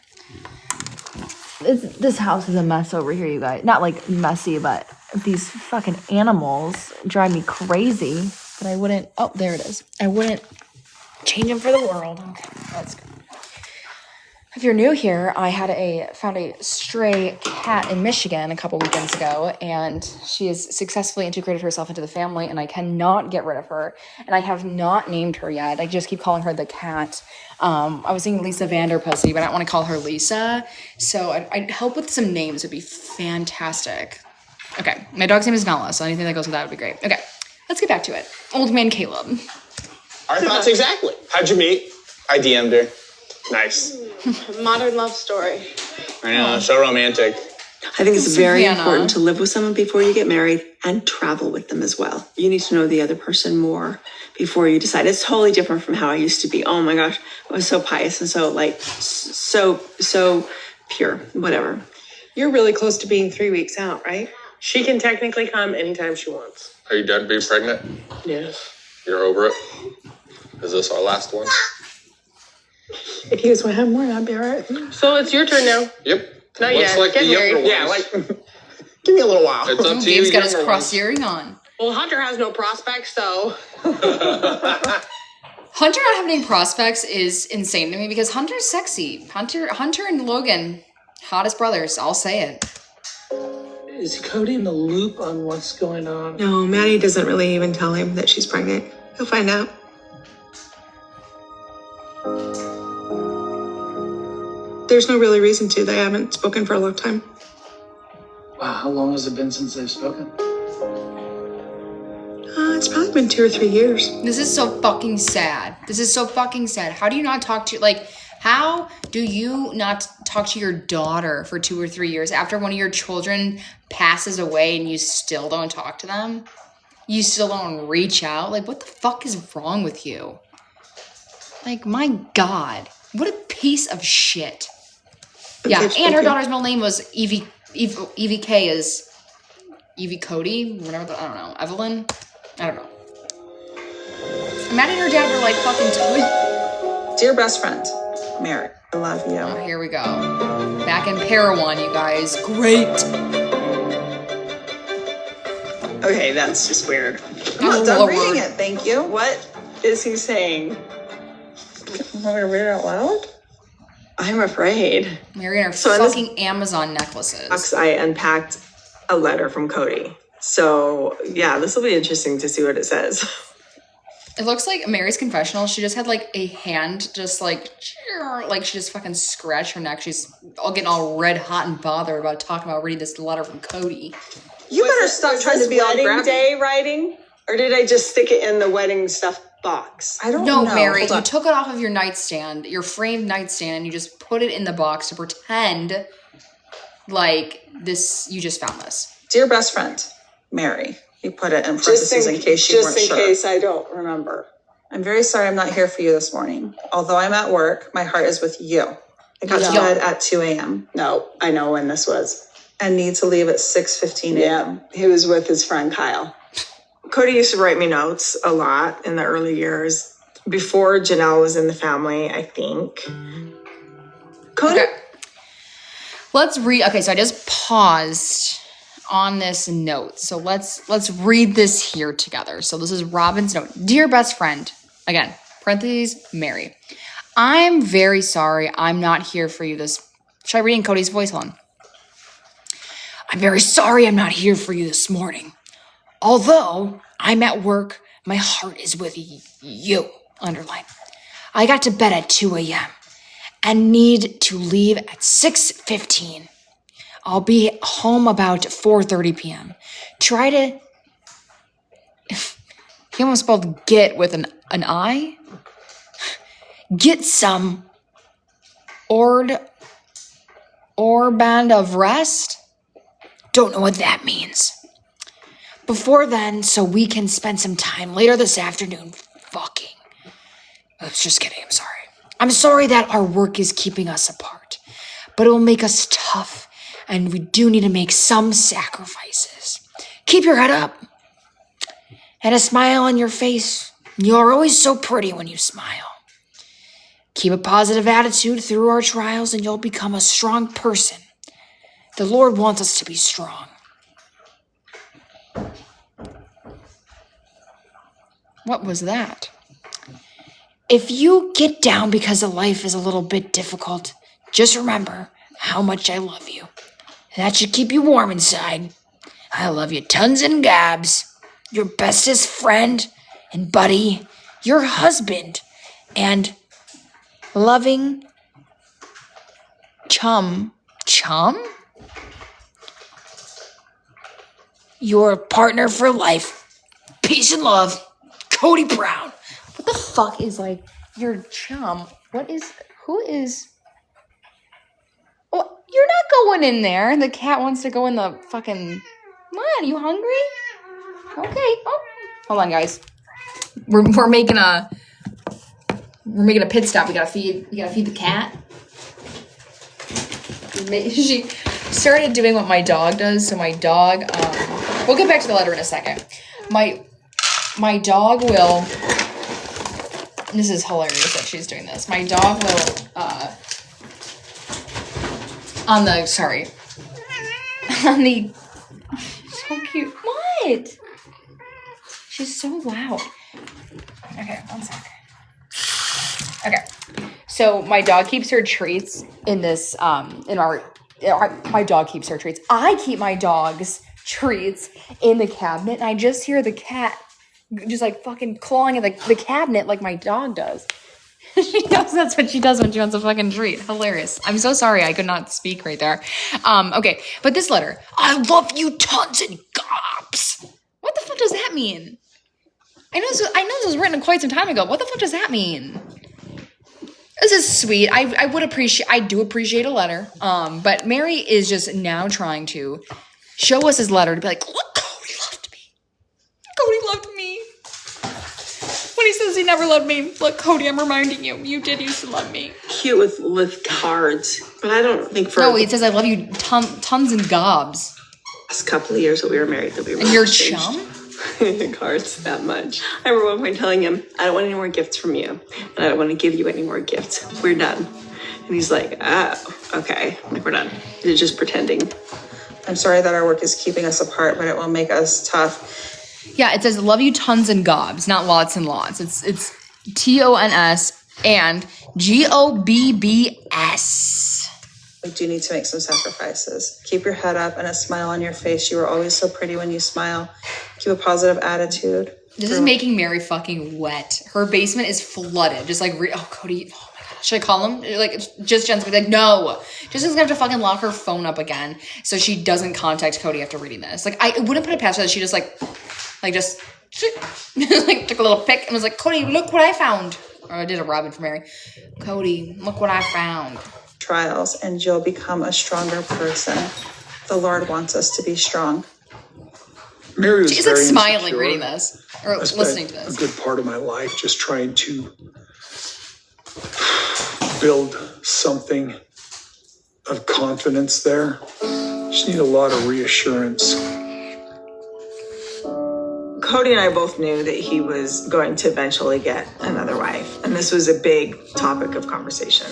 This house is a mess over here, you guys. Not like messy, but these fucking animals drive me crazy. But I wouldn't, oh, there it is. I wouldn't change them for the world. Okay, that's good. If you're new here, I found a stray cat in Michigan a couple weekends ago, and she has successfully integrated herself into the family, and I cannot get rid of her. And I have not named her yet. I just keep calling her the cat. I was thinking Lisa Vanderpussy, but I don't want to call her Lisa. So I'd help with some names would be fantastic. Okay, my dog's name is Nella, so anything that goes with that would be great. Okay, let's get back to it. Old man Caleb. Our thoughts exactly. How'd you meet? I DM'd her. Nice. Modern love story. I know, so romantic. I think it's very Savannah. important to live with someone before you get married and travel with them as well. You need to know the other person more before you decide. It's totally different from how I used to be. Oh my gosh, I was so pious and so like so pure, whatever. You're really close to being 3 weeks out, right? She can technically come anytime she wants. Are you done being pregnant? Yes. You're over it? Is this our last one? If you guys want to have more, that'd be all right. So it's your turn now. Yep. Not Looks yet. like Get the younger married. ones. Yeah, like, give me a little while. It's up to you, Gabe's got his younger cross ones. earring on. Well, Hunter has no prospects, so. Hunter not having any prospects is insane to me because Hunter's sexy. Hunter and Logan, hottest brothers. I'll say it. Is Cody in the loop on what's going on? No, Maddie doesn't really even tell him that she's pregnant. He'll find out. There's no really reason to. They haven't spoken for a long time. Wow, how long has it been since they've spoken? It's probably been 2 or 3 years. This is so fucking sad. This is so fucking sad. How do you not talk to, like, how do you not talk to your daughter for 2 or 3 years after one of your children passes away and you still don't talk to them? You still don't reach out? Like, what the fuck is wrong with you? Like, my God. What a piece of shit. Yeah, and her daughter's middle name was Evie K is Evie Cody, whatever, I don't know, Evelyn? I don't know. Maddie and her dad were like fucking Dear best friend, Mary, I love you. Oh, here we go. Back in Parowan, you guys. Great. Okay, that's just weird. I'm Oh, not done Lord. reading it, thank you. What is he saying? I'm going to read it out loud? I'm afraid. Mary and her So in this fucking Amazon necklaces. I unpacked a letter from Cody. So, yeah, this will be interesting to see what it says. It looks like Mary's confessional. She just had like a hand just like she just fucking scratched her neck. She's all getting all red hot and bothered about talking about reading this letter from Cody. You better stop trying to be all wedding grabby. day writing, or did I just stick it in the wedding stuff box? I don't No, know. Mary, Hold you on. took it off of your nightstand, your framed nightstand, and you just put it in the box to pretend like this. You just found this. Dear best friend, Mary. He put it in parentheses in case you weren't just in sure. case I don't remember. I'm very sorry I'm not here for you this morning. Although I'm at work, my heart is with you. I got to No. bed at 2 a.m. No, I know when this was. and need to leave at 6:15 a.m. He was with his friend Kyle. Cody used to write me notes a lot in the early years. Before Janelle was in the family, I think. Cody. Okay. Let's read. Okay, so I just paused on this note. So let's read this here together. So this is Robin's note. Dear best friend, again, parentheses, Mary. I'm very sorry I'm not here for you this. Should I read in Cody's voice? Hold on. I'm very sorry I'm not here for you this morning. Although I'm at work, my heart is with you. Underline. I got to bed at 2 a.m. and need to leave at 6:15. I'll be home about 4:30 p.m. Try to... He almost spelled get with an I. Get some band of rest? Don't know what that means. Before then, so we can spend some time later this afternoon fucking. Oops, just kidding, I'm sorry. I'm sorry that our work is keeping us apart, but it will make us tough, and we do need to make some sacrifices. Keep your head up and a smile on your face. You're always so pretty when you smile. Keep a positive attitude through our trials, and you'll become a strong person. The Lord wants us to be strong. What was that? If you get down because of life is a little bit difficult, just remember how much I love you. That should keep you warm inside. I love you tons and gabs. Your bestest friend and buddy, your husband, and loving chum? Your partner for life. Peace and love, Cody Brown. What the fuck is like your chum? Who is... Oh, you're not going in there. The cat wants to go in the fucking... Come on, are you hungry? Okay. Oh, hold on, guys. We're making a pit stop. We gotta feed the cat. She started doing what my dog does. So my dog, we'll get back to the letter in a second. My dog will, this is hilarious that she's doing this. My dog will, so cute. What? She's so loud. Okay, one sec. Okay. So my dog keeps her treats in this, my dog keeps her treats. I keep my dog's treats in the cabinet, and I just hear the cat just like fucking clawing at the cabinet like my dog does. She knows that's what she does when she wants a fucking treat. Hilarious. I'm so sorry I could not speak right there. Okay, but this letter. I love you tons and gobs. What the fuck does that mean? I know this was written quite some time ago. What the fuck does that mean? This is sweet. I do appreciate a letter. But Mary is just now trying to show us his letter to be like, look, Cody loved me. Cody loved me. When he says he never loved me, look, Cody, I'm reminding you, you did used to love me. Cute with cards, but I don't think for... No, it says I love you tons and gobs. Last couple of years that we were married, that we were... And your chum? Cards that much. I remember one point telling him, I don't want any more gifts from you, and I don't want to give you any more gifts. We're done. And he's like, oh, okay, like we're done. You're just pretending. I'm sorry that our work is keeping us apart, but it will make us tough. Yeah, it says love you tons and gobs, not lots and lots. It's TONS and GOBBS. We do need to make some sacrifices. Keep your head up and a smile on your face. You are always so pretty when you smile. Keep a positive attitude. This is making Mary fucking wet. Her basement is flooded. Just like, Cody, oh my God. Should I call him? Like, just Jen's gonna be like, no. Just gonna have to fucking lock her phone up again so she doesn't contact Cody after reading this. Like, I wouldn't put it past her that she just like took a little pic and was like, Cody, look what I found. Or I did a Robin for Mary. Cody, look what I found. Trials, and you'll become a stronger person. The Lord wants us to be strong. Mary was She's like very smiling insecure. reading this or I spent listening to this. a good part of my life just trying to build something of confidence there. Just need a lot of reassurance. Cody and I both knew that he was going to eventually get another wife, and this was a big topic of conversation.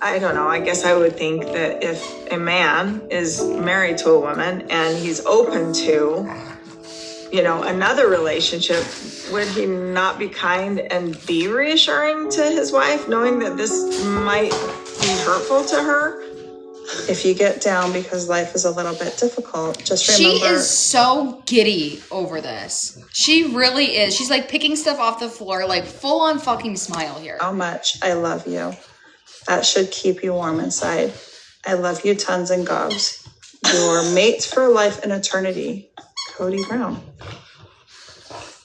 I don't know, I guess I would think that if a man is married to a woman and he's open to, another relationship, would he not be kind and be reassuring to his wife, knowing that this might be hurtful to her? If you get down because life is a little bit difficult, just remember... She is so giddy over this. She really is. She's like picking stuff off the floor, like full on fucking smile here. How much I love you. That should keep you warm inside. I love you tons and gobs. Your mates for life and eternity, Cody Brown.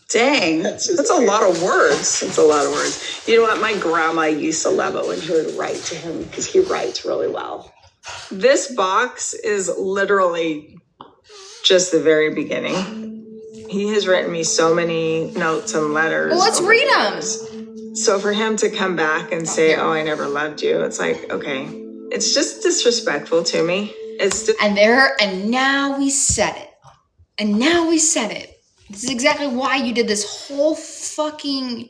Dang, that's a lot of words. It's a lot of words. You know what? My grandma used to love it when he would write to him because he writes really well. This box is literally just the very beginning. He has written me so many notes and letters. Well, let's read them. So for him to come back and say, oh, I never loved you, it's like, okay, it's just disrespectful to me. And now we said it. This is exactly why you did this whole fucking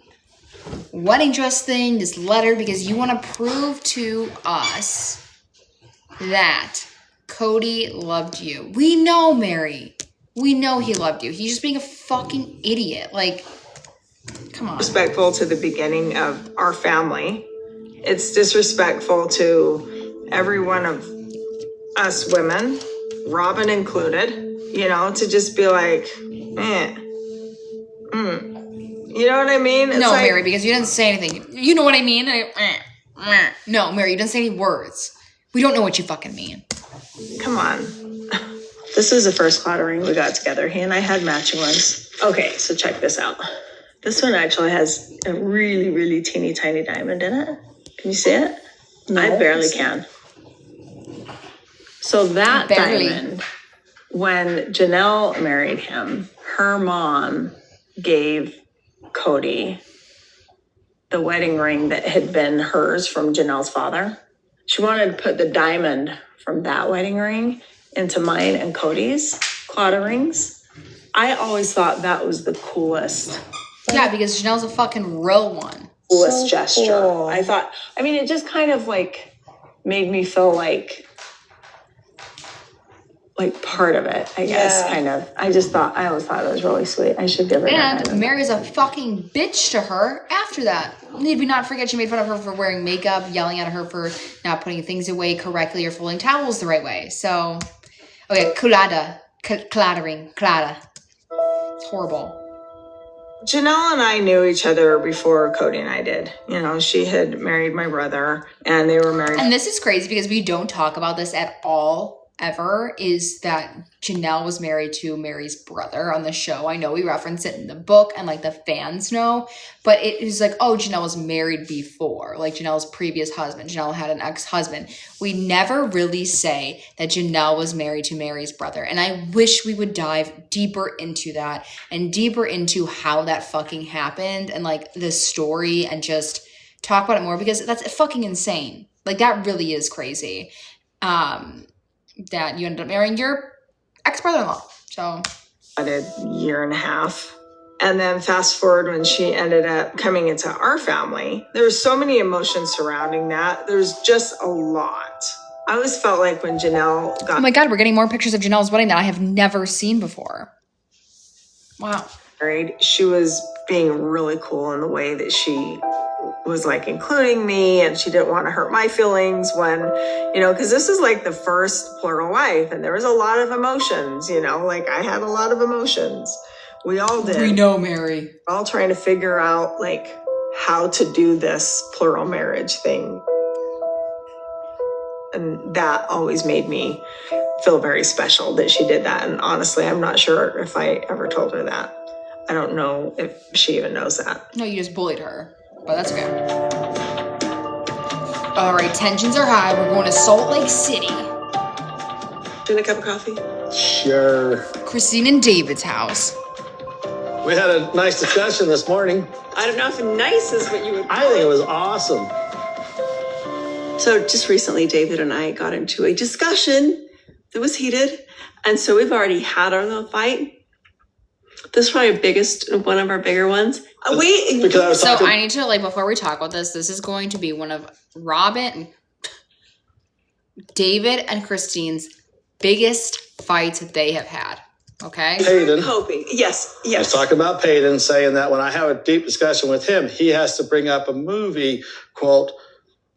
wedding dress thing, this letter, because you want to prove to us that Cody loved you. We know, Mary. We know he loved you. He's just being a fucking idiot. Like, come on. Disrespectful to the beginning of our family. It's disrespectful to every one of us women, Robin included, to just be like, You know what I mean? It's no, like, Mary, because you didn't say anything. You know what I mean? No, Mary, you didn't say any words. We don't know what you fucking mean. Come on. This is the first clattering we got together. He and I had matching ones. Okay, so check this out. This one actually has a really, really teeny tiny diamond in it. Can you see it? No. I barely can. So that diamond, when Janelle married him, her mom gave Cody the wedding ring that had been hers from Janelle's father. She wanted to put the diamond from that wedding ring into mine and Cody's Claudia rings. I always thought that was the coolest. Yeah, because Janelle's a fucking real one. Coolest gesture. Cool. I thought, I mean, it just kind of like made me feel like part of it, I guess, kind of. I always thought it was really sweet. I should give her that. And Mary's a fucking bitch to her after that. Did we not forget she made fun of her for wearing makeup, yelling at her for not putting things away correctly or folding towels the right way. So, okay, claddering. It's horrible. Janelle and I knew each other before Cody and I did. You know, she had married my brother and they were married. And this is crazy because we don't talk about this at all ever, is that Janelle was married to Mary's brother on the show. I know we reference it in the book and like the fans know, but it is like, oh, Janelle was married before, like Janelle's previous husband. Janelle had an ex-husband. We never really say that Janelle was married to Mary's brother. And I wish we would dive deeper into that and deeper into how that fucking happened and like the story and just talk about it more, because that's fucking insane. Like that really is crazy. That you ended up marrying your ex-brother-in-law. So a year and a half. And then fast forward when she ended up coming into our family, there's so many emotions surrounding that. There's just a lot. I always felt like when Janelle got... Oh my God, we're getting more pictures of Janelle's wedding that I have never seen before. Wow. Married, she was being really cool in the way that she was like including me, and she didn't want to hurt my feelings when, you know, because this is like the first plural wife and there was a lot of emotions, you know, like I had a lot of emotions. We all did. We know, Mary. We're all trying to figure out like how to do this plural marriage thing. And that always made me feel very special that she did that. And honestly, I'm not sure if I ever told her that. I don't know if she even knows that. No, you just bullied her. But that's okay. All right, tensions are high. We're going to Salt Lake City. Doing a cup of coffee? Sure. Christine and David's house. We had a nice discussion this morning. I don't know if nice is what you would call I think it was awesome. So just recently, David and I got into a discussion that was heated. And so we've already had our little fight. This is probably one of our bigger ones. I need to, like, before we talk about this is going to be one of Robin, David, and Christine's biggest fights that they have had. Okay? Peyton. Hoping. Yes. I was talking about Peyton, saying that when I have a deep discussion with him, he has to bring up a movie, quote,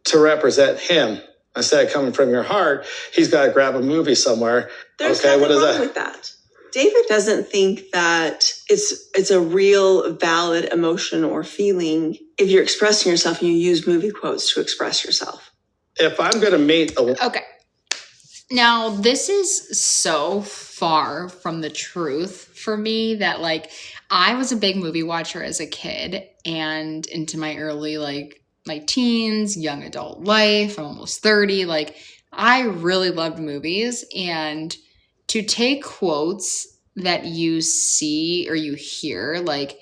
to represent him. I said, coming from your heart, he's got to grab a movie somewhere. There's nothing wrong with that. David doesn't think that it's a real valid emotion or feeling if you're expressing yourself and you use movie quotes to express yourself. If I'm going to meet Okay. Now, this is so far from the truth for me that, like, I was a big movie watcher as a kid and into my early, like, my teens, young adult life. I'm almost 30. Like, I really loved movies, and to take quotes that you see or you hear, like,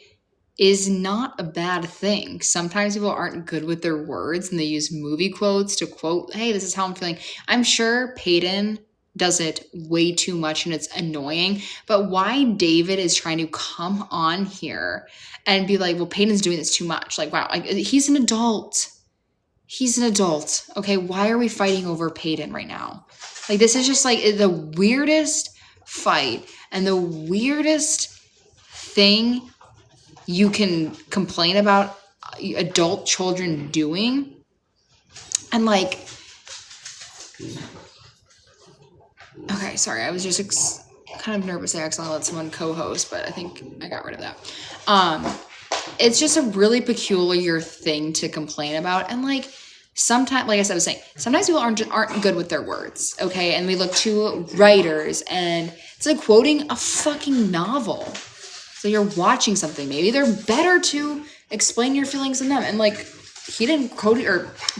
is not a bad thing. Sometimes people aren't good with their words and they use movie quotes to quote, hey, this is how I'm feeling. I'm sure Peyton does it way too much and it's annoying, but why David is trying to come on here and be like, well, Peyton's doing this too much. Like, wow, like, he's an adult. He's an adult. Okay, why are we fighting over Peyton right now? Like, this is just like the weirdest fight and the weirdest thing you can complain about adult children doing. And like, okay, sorry, I was just kind of nervous. I accidentally let someone co-host, but I think I got rid of that. It's just a really peculiar thing to complain about. And like, sometimes, like I was saying, sometimes people aren't good with their words, okay? And we look to writers, and it's like quoting a fucking novel. So you're watching something. Maybe they're better to explain your feelings than them. And like, Peyton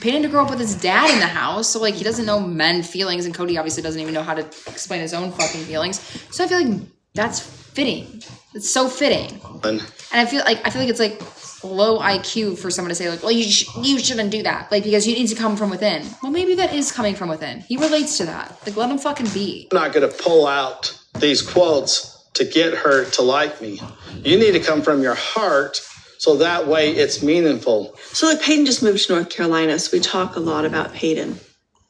didn't grow up with his dad in the house, so like he doesn't know men feelings, and Cody obviously doesn't even know how to explain his own fucking feelings. So I feel like that's fitting. It's so fitting. And I feel like it's like low IQ for someone to say like, well, you shouldn't do that, like, because you need to come from within. Well, maybe that is coming from within. He relates to that. Like, let him fucking be. I'm not going to pull out these quotes to get her to like me. You need to come from your heart, so that way it's meaningful. So like Peyton just moved to North Carolina, so we talk a lot about Peyton.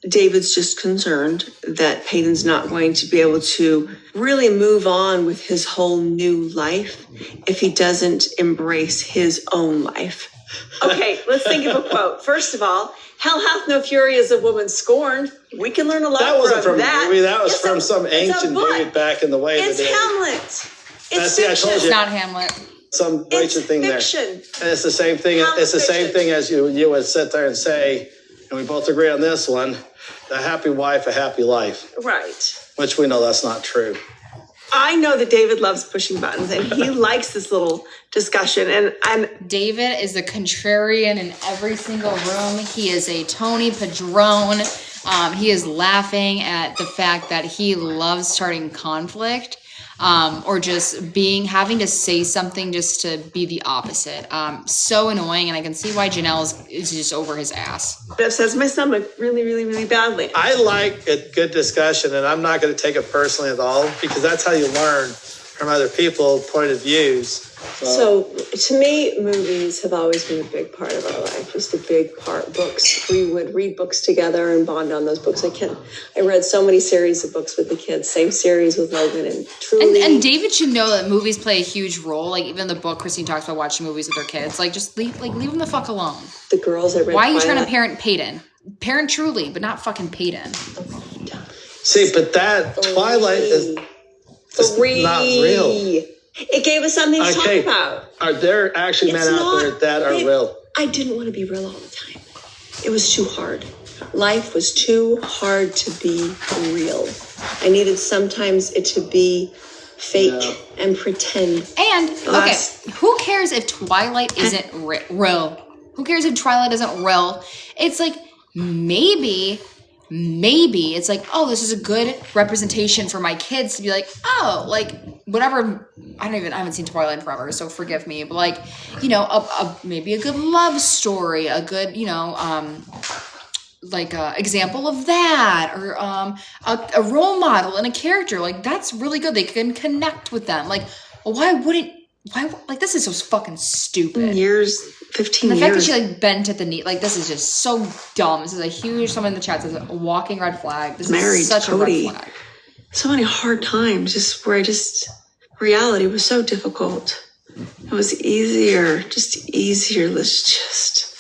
David's just concerned that Peyton's not going to be able to really move on with his whole new life if he doesn't embrace his own life. Okay, let's think of a quote. First of all, hell hath no fury as a woman scorned. We can learn a lot That wasn't from that. a movie. That was from some ancient dude back in the way It's of the day. Hamlet. It's See, I fiction. told you. It's not Hamlet. Some ancient thing fiction. there. And it's the same thing. It's the same thing as you would sit there and say, and we both agree on this one, a happy wife, a happy life. Right. Which we know that's not true. I know that David loves pushing buttons and he likes this little discussion. And David is the contrarian in every single room. He is a Tony Padrone. He is laughing at the fact that he loves starting conflict, or just having to say something just to be the opposite. So annoying, and I can see why Janelle is just over his ass. it upsets my stomach really, really, really badly. I like a good discussion, and I'm not going to take it personally at all, because that's how you learn from other people's point of views. So to me, movies have always been a big part of our life, just a big part. Books, we would read books together and bond on those books. I read so many series of books with the kids, same series with Logan, and truly. And David should know that movies play a huge role. Like even the book Christine talks about watching movies with her kids. Like just leave them the fuck alone. The girls I read. Why are you trying to parent Peyton? Parent Truly, but not fucking Peyton. See, but that Twilight is not real. It gave us something to talk about. Are there actually men out there that are real? I didn't want to be real all the time. It was too hard. Life was too hard to be real. I needed sometimes it to be fake and pretend. And, okay, who cares if Twilight isn't real? Who cares if Twilight isn't real? It's like, maybe it's like, oh, this is a good representation for my kids to be like, oh, like whatever. I haven't seen Twilight in forever, so forgive me. But like, you know, maybe a good love story, a good, you know, like a example of that, or a role model and a character. Like that's really good. They can connect with them. Like, why? Like this is so fucking stupid. 15 years. The fact that she like bent at the knee, like this is just so dumb. This is a huge, someone in the chat says a walking red flag. This is such Cody. a red flag. So many hard times, where reality was so difficult. It was easier. Let's just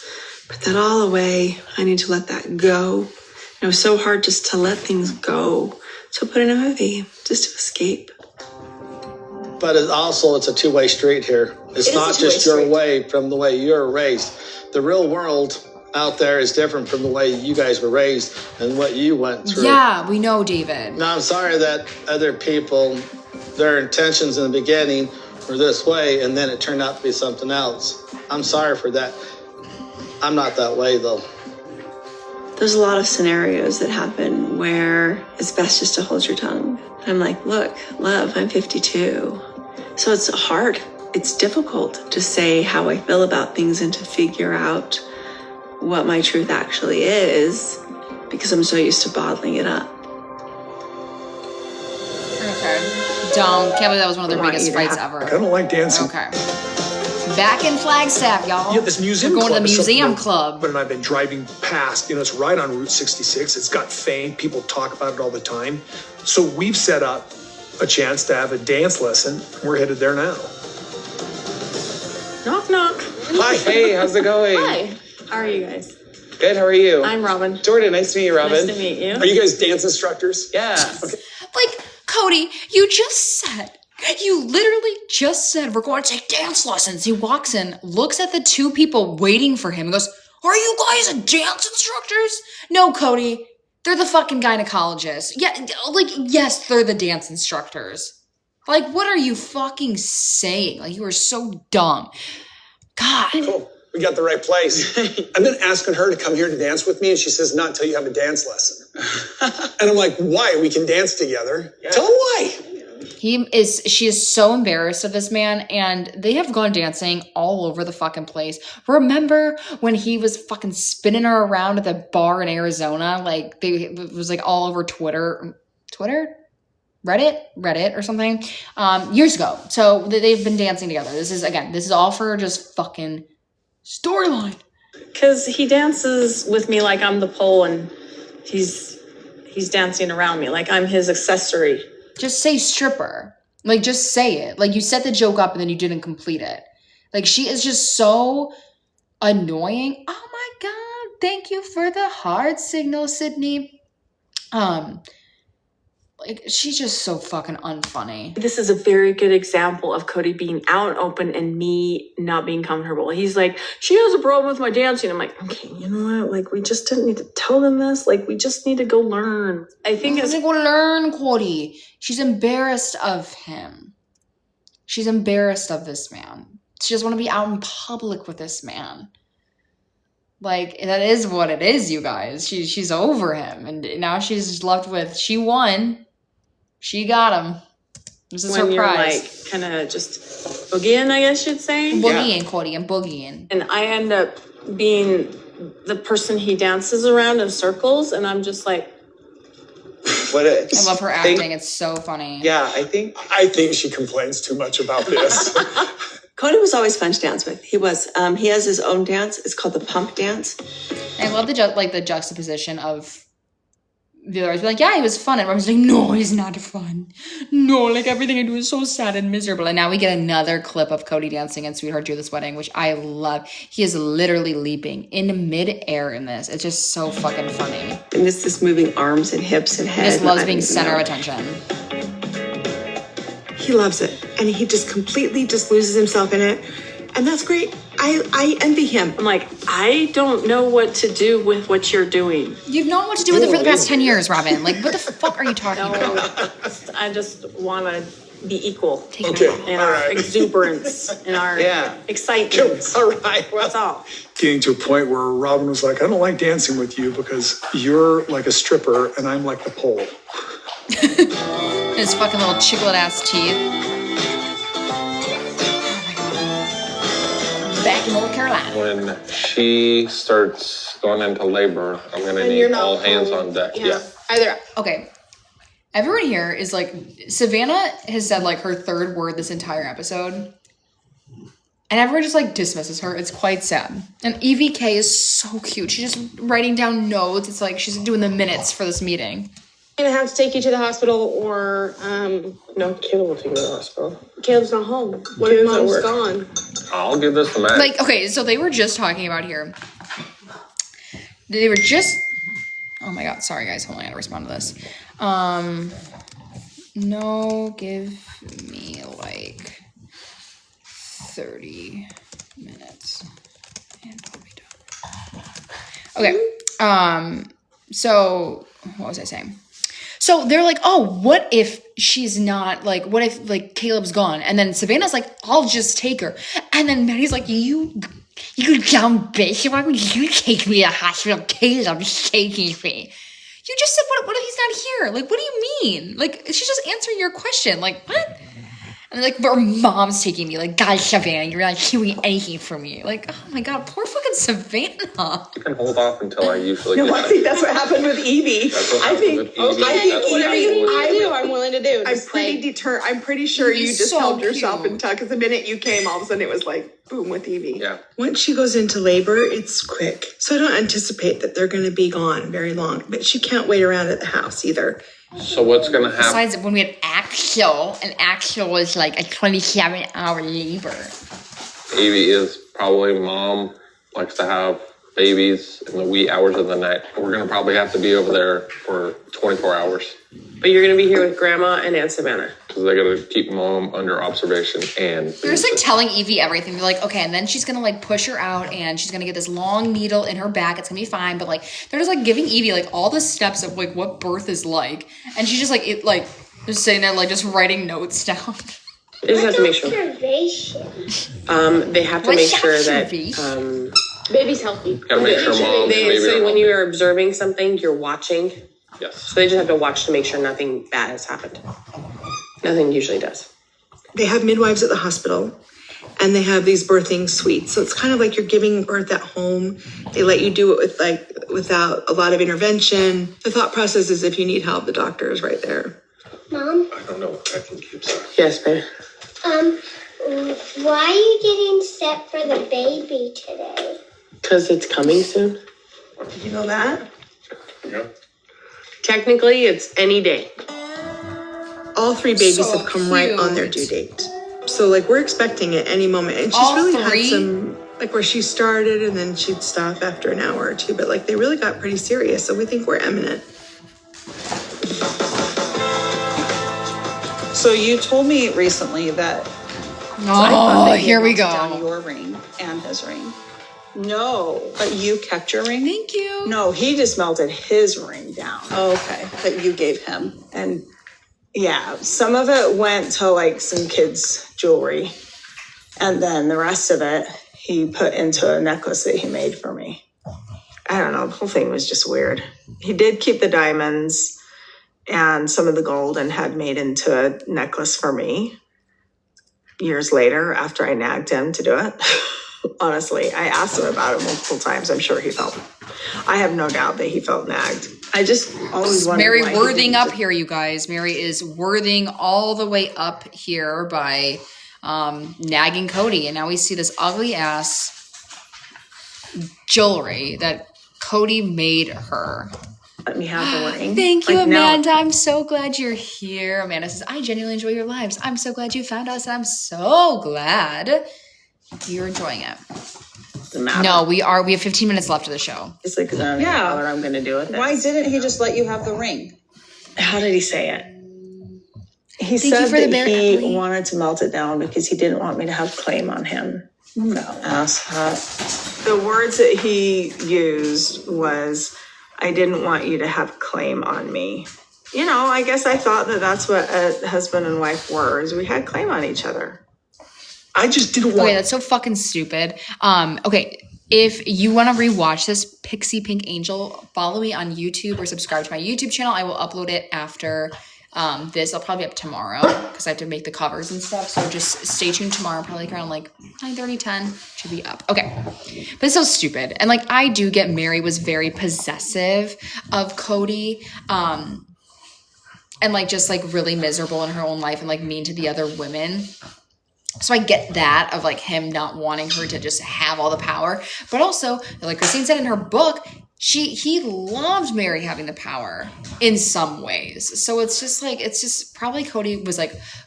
put that all away. I need to let that go. And it was so hard just to let things go. So put in a movie just to escape. But it's a two-way street here. It's not just your way from the way you're raised. The real world out there is different from the way you guys were raised and what you went through. Yeah, we know, David. Now, I'm sorry that other people, their intentions in the beginning were this way, and then it turned out to be something else. I'm sorry for that. I'm not that way, though. There's a lot of scenarios that happen where it's best just to hold your tongue. I'm like, look, love, I'm 52. So it's hard. It's difficult to say how I feel about things and to figure out what my truth actually is because I'm so used to bottling it up. Okay. Dumb. Can't believe that was one of their biggest fights ever. I don't like dancing. Okay. Back in Flagstaff, y'all. Yeah, this museum We're going club to the museum club. But I've been driving past, it's right on Route 66. It's got fame. People talk about it all the time. So we've set up a chance to have a dance lesson. We're headed there now. Knock, knock. Hi, hey, how's it going? Hi. How are you guys? Good, how are you? I'm Robin. Jordan, nice to meet you, Robin. Nice to meet you. Are you guys dance instructors? Yeah. Okay. Like, Cody, you literally just said we're going to take dance lessons. He walks in, looks at the two people waiting for him and goes, are you guys dance instructors? No, Cody, they're the fucking gynecologists. Yeah, like, yes, they're the dance instructors. Like, what are you fucking saying? Like, you are so dumb. God. Cool. We got the right place. I've been asking her to come here to dance with me, and she says, not until you have a dance lesson. And I'm like, why? We can dance together. Yeah. Tell him why. She is so embarrassed of this man, and they have gone dancing all over the fucking place. Remember when he was fucking spinning her around at the bar in Arizona? Like, it was like all over Twitter, Reddit or something, years ago. So they've been dancing together. This is all for just fucking storyline. Because he dances with me like I'm the pole, and he's dancing around me like I'm his accessory. Just say stripper. Like, just say it. Like, you set the joke up and then you didn't complete it. Like, she is just so annoying. Oh my God. Thank you for the heart signal, Sydney. Like, she's just so fucking unfunny. This is a very good example of Cody being out and open and me not being comfortable. He's like, she has a problem with my dancing. I'm like, okay, you know what? Like, we just didn't need to tell them this. Like, we just need to go learn. I think it's... go learn, Cody. She's embarrassed of him. She's embarrassed of this man. She doesn't want to be out in public with this man. Like, that is what it is, you guys. She's over him. And now she's left with, she won. She got him. This is her prize. When you're like kind of just boogieing, I guess you'd say. Boogieing, Cody. I'm boogieing. And I end up being the person he dances around in circles, and I'm just like... I love her acting. It's so funny. Yeah, I think she complains too much about this. Cody was always fun to dance with. He has his own dance. It's called the pump dance. I love the juxtaposition of the others. Like, yeah, he was fun. And Robin's like, no, he's not fun. No, like, everything I do is so sad and miserable. And now we get another clip of Cody dancing in Sweetheart Do This Wedding, which I love. He is literally leaping in midair in this. It's just so fucking funny. And this moving arms and hips and head. He just loves being center of attention. He loves it. And he just completely just loses himself in it. And that's great. I envy him. I'm like, I don't know what to do with what you're doing. You've known what to do with it for the past 10 years, Robin. Like, what the fuck are you talking about? I just want to be equal. In our exuberance, in our excitement. All right. Well, that's all. Getting to a point where Robin was like, I don't like dancing with you because you're like a stripper and I'm like the pole. His fucking little chiclet ass teeth. Back in North Carolina. When she starts going into labor, I'm going to need all hands on deck. Yeah. Okay. Everyone here is like, Savannah has said like her third word this entire episode. And everyone just like dismisses her. It's quite sad. And EVK is so cute. She's just writing down notes. It's like she's doing the minutes for this meeting. I'm gonna have to take you to the hospital or no, Caleb will take me to the hospital. Caleb's not home. What if Mom's gone? I'll give this to Matt. Like, okay, so they were just talking about here. They were just, oh my God, sorry guys, hold on, I gotta respond to this. No, give me like 30 minutes and I'll be done. Okay, so what was I saying? So they're like, oh, what if she's not, like, what if, like, Caleb's gone? And then Savannah's like, I'll just take her. And then Maddie's like, you dumb bitch. Why would you take me to the hospital? Caleb's taking me. You just said, what if he's not here? Like, what do you mean? Like, she's just answering your question. Like, what? And like, but her mom's taking me. Like, God, Savannah, you're not doing anything for me. Like, oh my God, poor fucking Savannah. You can hold off until I usually I think that's what happened with Evie. I think whatever you need to do, I'm willing to do. I'm pretty determined. I'm pretty sure you just held yourself in tuck. Because the minute you came, all of a sudden it was like, boom, with Evie. Yeah. Once she goes into labor, it's quick. So I don't anticipate that they're going to be gone very long. But she can't wait around at the house either. So what's going to happen? Besides, when we had Axel was like a 27-hour labor. Evie is probably mom, likes to have babies in the wee hours of the night. We're going to probably have to be over there for 24 hours. But you're going to be here with Grandma and Aunt Savannah. Because they got to keep mom under observation and... They're just like telling Evie everything. They're like, okay, and then she's going to like push her out and she's going to get this long needle in her back. It's going to be fine. But like, they're just like giving Evie like all the steps of like what birth is like. And she's just like, just sitting there like just writing notes down. They just have to make sure. They have to make sure that baby's healthy. Gotta make sure mom. So when you are observing something, you're watching. Yes. So they just have to watch to make sure nothing bad has happened. Nothing usually does. They have midwives at the hospital, and they have these birthing suites. So it's kind of like you're giving birth at home. They let you do it without a lot of intervention. The thought process is if you need help, the doctor is right there. Mom? I don't know if I can keep sorry. Yes, babe. Why are you getting set for the baby today? Because it's coming soon. Did you know that? Yeah. Technically, it's any day. All 3 babies So have come right on their due date. So we're expecting it any moment. And she's All really 3? had some, where she started and then she'd stop after an hour or 2. But they really got pretty serious. So we think we're imminent. So you told me recently that here we go. down your ring and his ring. No, but you kept your ring? Thank you. No, he just melted his ring down. Oh, okay, that you gave him. And yeah, some of it went to some kids' jewelry. And then the rest of it, he put into a necklace that he made for me. I don't know, the whole thing was just weird. He did keep the diamonds and some of the gold and had made into a necklace for me years later after I nagged him to do it. Honestly, I asked him about it multiple times. I'm sure he felt, I have no doubt that he felt nagged. I just always wondered Mary why he worthing didn't up here, you guys. Mary is worthing all the way up here by nagging Cody. And now we see this ugly ass jewelry that Cody made her. Let me have the ring. Thank you, Amanda. I'm so glad you're here. Amanda says, I genuinely enjoy your lives. I'm so glad you found us. And I'm so glad you're enjoying it. No, we have 15 minutes left of the show. It's I don't know what I'm going to do with it. Why didn't he just let you have the ring? How did he say it? He Thank said you for the that bear he company. wanted to melt it down because he didn't want me to have claim on him. No. Asshat. The words that he used was, I didn't want you to have claim on me. I guess I thought that that's what a husband and wife were, is we had claim on each other. I just didn't want. Okay, that's so fucking stupid. Okay, if you want to rewatch this Pixie Pink Angel, follow me on YouTube or subscribe to my YouTube channel. I will upload it after this. I'll probably be up tomorrow because I have to make the covers and stuff. So just stay tuned tomorrow, probably around 9:30, 10 should be up. Okay, but it's so stupid. And I do get Mary was very possessive of Cody. And just really miserable in her own life and mean to the other women. So I get that of him not wanting her to just have all the power, but also like Christine said in her book, he loved Mary having the power in some ways. So it's just probably Cody was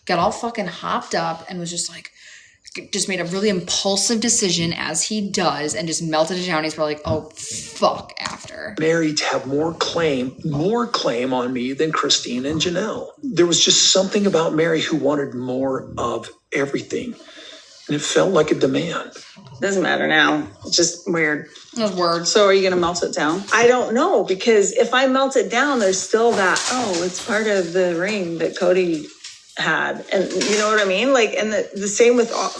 got all fucking hopped up and was just made a really impulsive decision as he does and just melted it down. He's probably oh fuck after. Mary to have more claim on me than Christine and Janelle. There was just something about Mary who wanted more of everything. And it felt like a demand. Doesn't matter now. It's just weird. Those words. So are you going to melt it down? I don't know, because if I melt it down, there's still that, it's part of the ring that Cody had. And you know what I mean? And the same with all,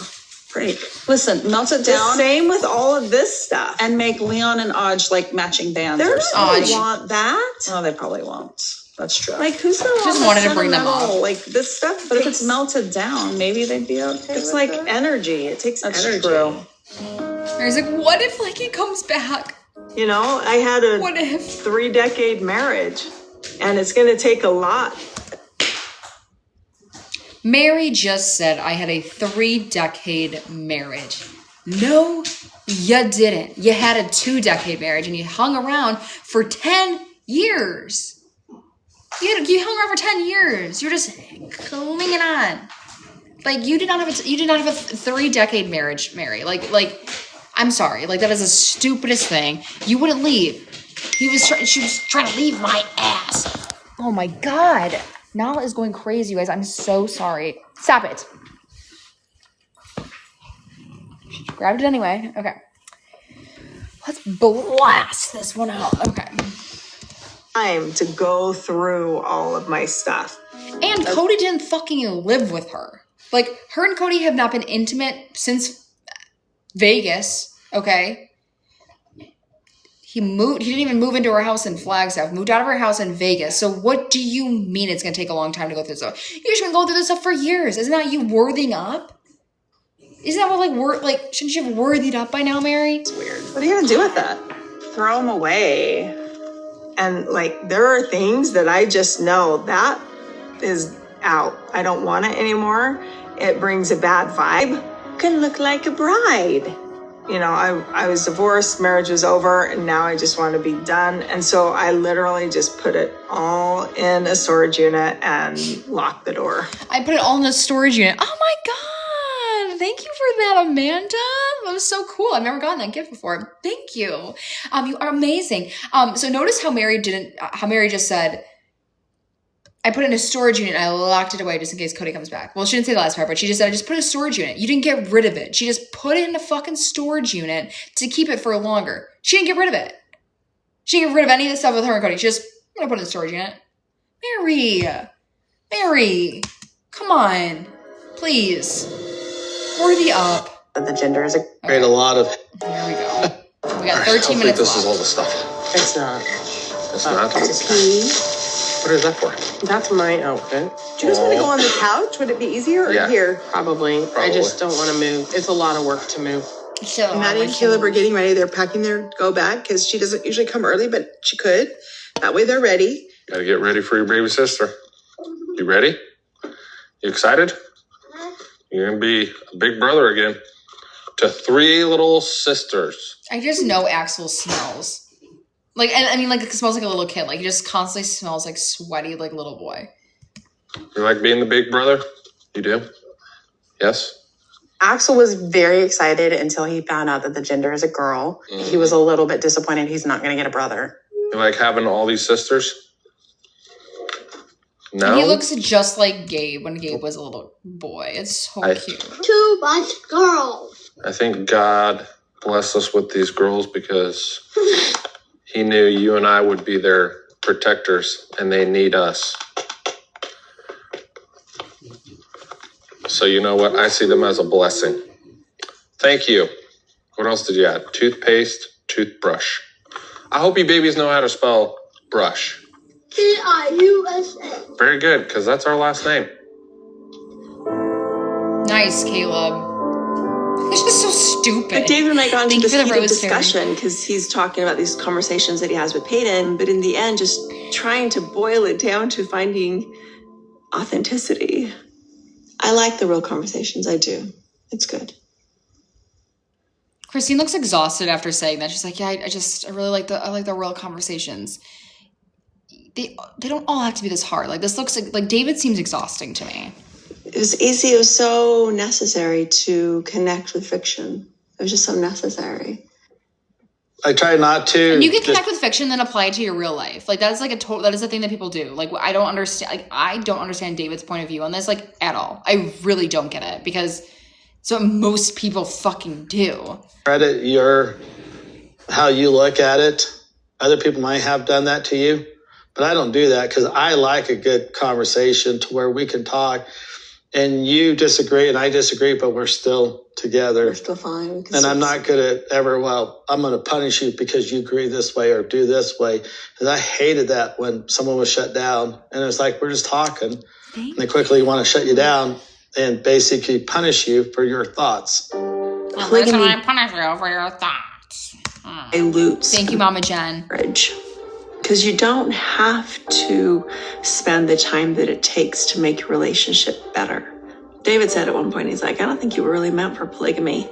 Listen, melt it down. The same with all of this stuff. And make Leon and Aj matching bands. They're or not something. gonna want that. Oh, they probably won't. That's true. Who's gonna want just wanted to bring them up. This stuff. But if it's melted down, maybe they'd be okay. It's energy. It takes energy. True. He's what if he comes back? I had a 3-decade marriage, and it's gonna take a lot. Mary just said I had a 3-decade marriage. No, you didn't. You had a 2-decade marriage and you hung around for 10 years. You hung around for 10 years. You're just clinging on. You did not have a 3-decade marriage, Mary. I'm sorry. That is the stupidest thing. You wouldn't leave. She was trying to leave my ass. Oh my God. Nala is going crazy, you guys. I'm so sorry. Stop it. She grabbed it anyway. Okay. Let's blast this one out. Okay. Time to go through all of my stuff. And Cody didn't fucking live with her. Like, her and Cody have not been intimate since Vegas, okay? He didn't even move into her house in Flagstaff, moved out of her house in Vegas. So what do you mean it's going to take a long time to go through this stuff? You've been going through this stuff for years. Isn't that you worthing up? Isn't that what, shouldn't you have worthied up by now, Mary? It's weird. What are you going to do with that? Throw them away. And, there are things that I just know that is out. I don't want it anymore. It brings a bad vibe. You can look like a bride. I was divorced, marriage was over, and now I just want to be done. And so I literally just put it all in a storage unit and locked the door. I put it all in a storage unit. Oh my God. Thank you for that, Amanda. That was so cool. I've never gotten that gift before. Thank you. You are amazing. So notice how Mary just said, I put it in a storage unit and I locked it away just in case Cody comes back. Well, she didn't say the last part, but she just said, I just put it in a storage unit. You didn't get rid of it. She just put it in a fucking storage unit to keep it for longer. She didn't get rid of it. She didn't get rid of any of the stuff with her and Cody. She just, I'm going to put it in a storage unit. Mary, come on, please. Worthy up. The gender is create a lot of. Here we go. We got 13 minutes this left. is all the stuff. It's not. It's not? It's a tea. What is that for? That's my outfit. Do you just want to go on the couch? Would it be easier or here? Probably. I just don't want to move. It's a lot of work to move. So Maddie and Caleb are getting ready. They're packing their go bag because she doesn't usually come early, but she could. That way they're ready. Gotta get ready for your baby sister. You ready? You excited? You're gonna be a big brother again to 3 little sisters. I just know Axel smells. It smells like a little kid. He just constantly smells like sweaty, little boy. You like being the big brother? You do? Yes? Axel was very excited until he found out that the gender is a girl. Mm-hmm. He was a little bit disappointed he's not going to get a brother. You like having all these sisters? No? And he looks just like Gabe when Gabe was a little boy. It's so cute. Too much girls. I think God blessed us with these girls because he knew you and I would be their protectors and they need us. So you know what? I see them as a blessing. Thank you. What else did you add? Toothpaste, toothbrush. I hope you babies know how to spell brush. T-I-U-S-A. Very good, because that's our last name. Nice, Caleb. It's just so stupid. But David and I got into this heated discussion because he's talking about these conversations that he has with Peyton, but in the end, just trying to boil it down to finding authenticity. I like the real conversations. I do. It's good. Christine looks exhausted after saying that. She's like, yeah, I really like the real conversations. They don't all have to be this hard. This looks like David seems exhausting to me. It was easy. It was so necessary to connect with fiction. It was just so necessary. I try not to. And you can connect with fiction, then apply it to your real life. That is that is a thing that people do. I don't understand. I don't understand David's point of view on this, at all. I really don't get it because it's what most people fucking do. Credit how you look at it. Other people might have done that to you, but I don't do that because I like a good conversation to where we can talk. And you disagree and I disagree, but we're still together. We're still fine. And I'm not good at I'm going to punish you because you agree this way or do this way. Because I hated that when someone was shut down. And it was we're just talking. And they quickly want to shut you down and basically punish you for your thoughts. Polygamy. I punish you for your thoughts. Thank you, Mama Jen. Because you don't have to spend the time that it takes to make your relationship better. David said at one point, he's like, I don't think you were really meant for polygamy.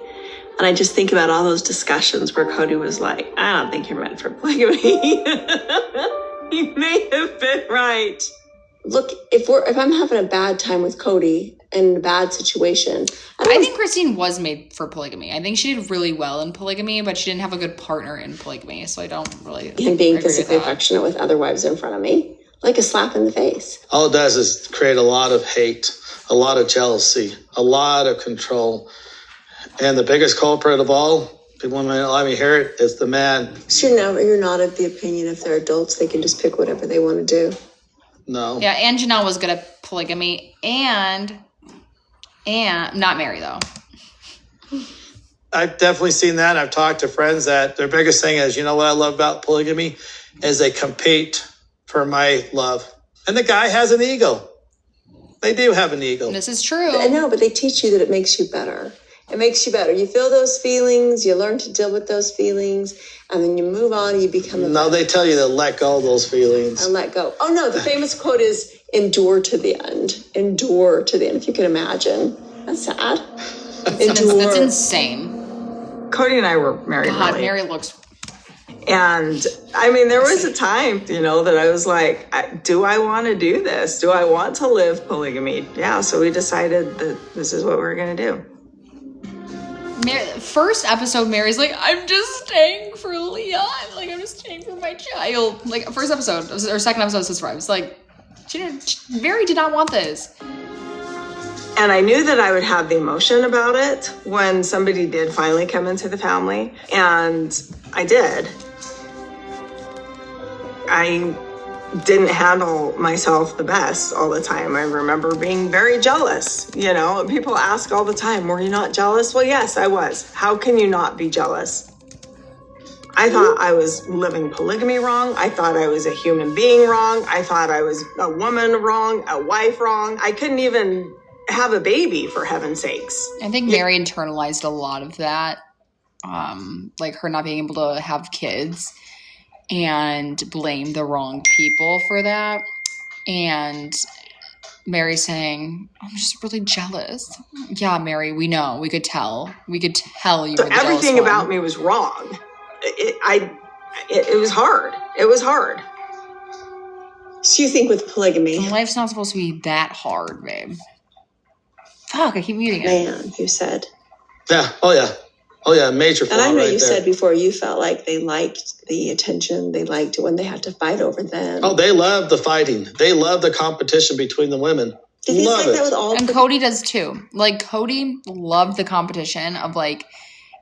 And I just think about all those discussions where Cody was like, I don't think you're meant for polygamy. He may have been right. Look, if I'm having a bad time with Cody in a bad situation, I think Christine was made for polygamy. I think she did really well in polygamy, but she didn't have a good partner in polygamy. So I don't really and being physically affectionate with other wives in front of me, like a slap in the face. All it does is create a lot of hate, a lot of jealousy, a lot of control. And the biggest culprit of all, people might not let me hear it, is the man. So you're not of the opinion if they're adults, they can just pick whatever they want to do. No. Yeah, and Janelle was good at polygamy, and And not Mary, though. I've definitely seen that. I've talked to friends that their biggest thing is, you know what I love about polygamy is they compete for my love. And the guy has an ego. They do have an ego. This is true. I know, but they teach you that it makes you better. It makes you better. You feel those feelings, you learn to deal with those feelings, and then you move on and you become No, they tell you to let go of those feelings. And let go. Oh, no, the famous quote is, endure to the end. Endure to the end, if you can imagine. That's sad. That's insane. Cody and I were married. God, Mary looks... And I mean, there was a time, you know, that I was like, do I want to do this? Do I want to live polygamy? Yeah, so we decided that this is what we're going to do. First episode, Mary's like, I'm just staying for Leon. Like, I'm just staying for my child. Like, first episode, or second episode of Sisterwives. Like, Mary did not want this. And I knew that I would have the emotion about it when somebody did finally come into the family. And I did. I didn't handle myself the best all the time. I remember being very jealous. You know, people ask all the time, were you not jealous? Well, yes, I was. How can you not be jealous? I thought I was living polygamy wrong. I thought I was a human being wrong. I thought I was a woman wrong, a wife wrong. I couldn't even have a baby, for heaven's sakes. I think Mary internalized a lot of that. Like her not being able to have kids and blame the wrong people for that. And Mary saying, I'm just really jealous. Yeah, Mary, we know. We could tell. We could tell you were the everything jealous about one. me was wrong. It was hard. It was hard. So you think with polygamy... Life's not supposed to be that hard, babe. Fuck, I keep muting it. Man, who said? Yeah. Oh, yeah. Oh, yeah. Major flaw. And I know right you there. said before you felt like they liked the attention. They liked it when they had to fight over them. Oh, they love the fighting. They love the competition between the women. Love it. That with all and Cody does too. Like, Cody loved the competition of, like,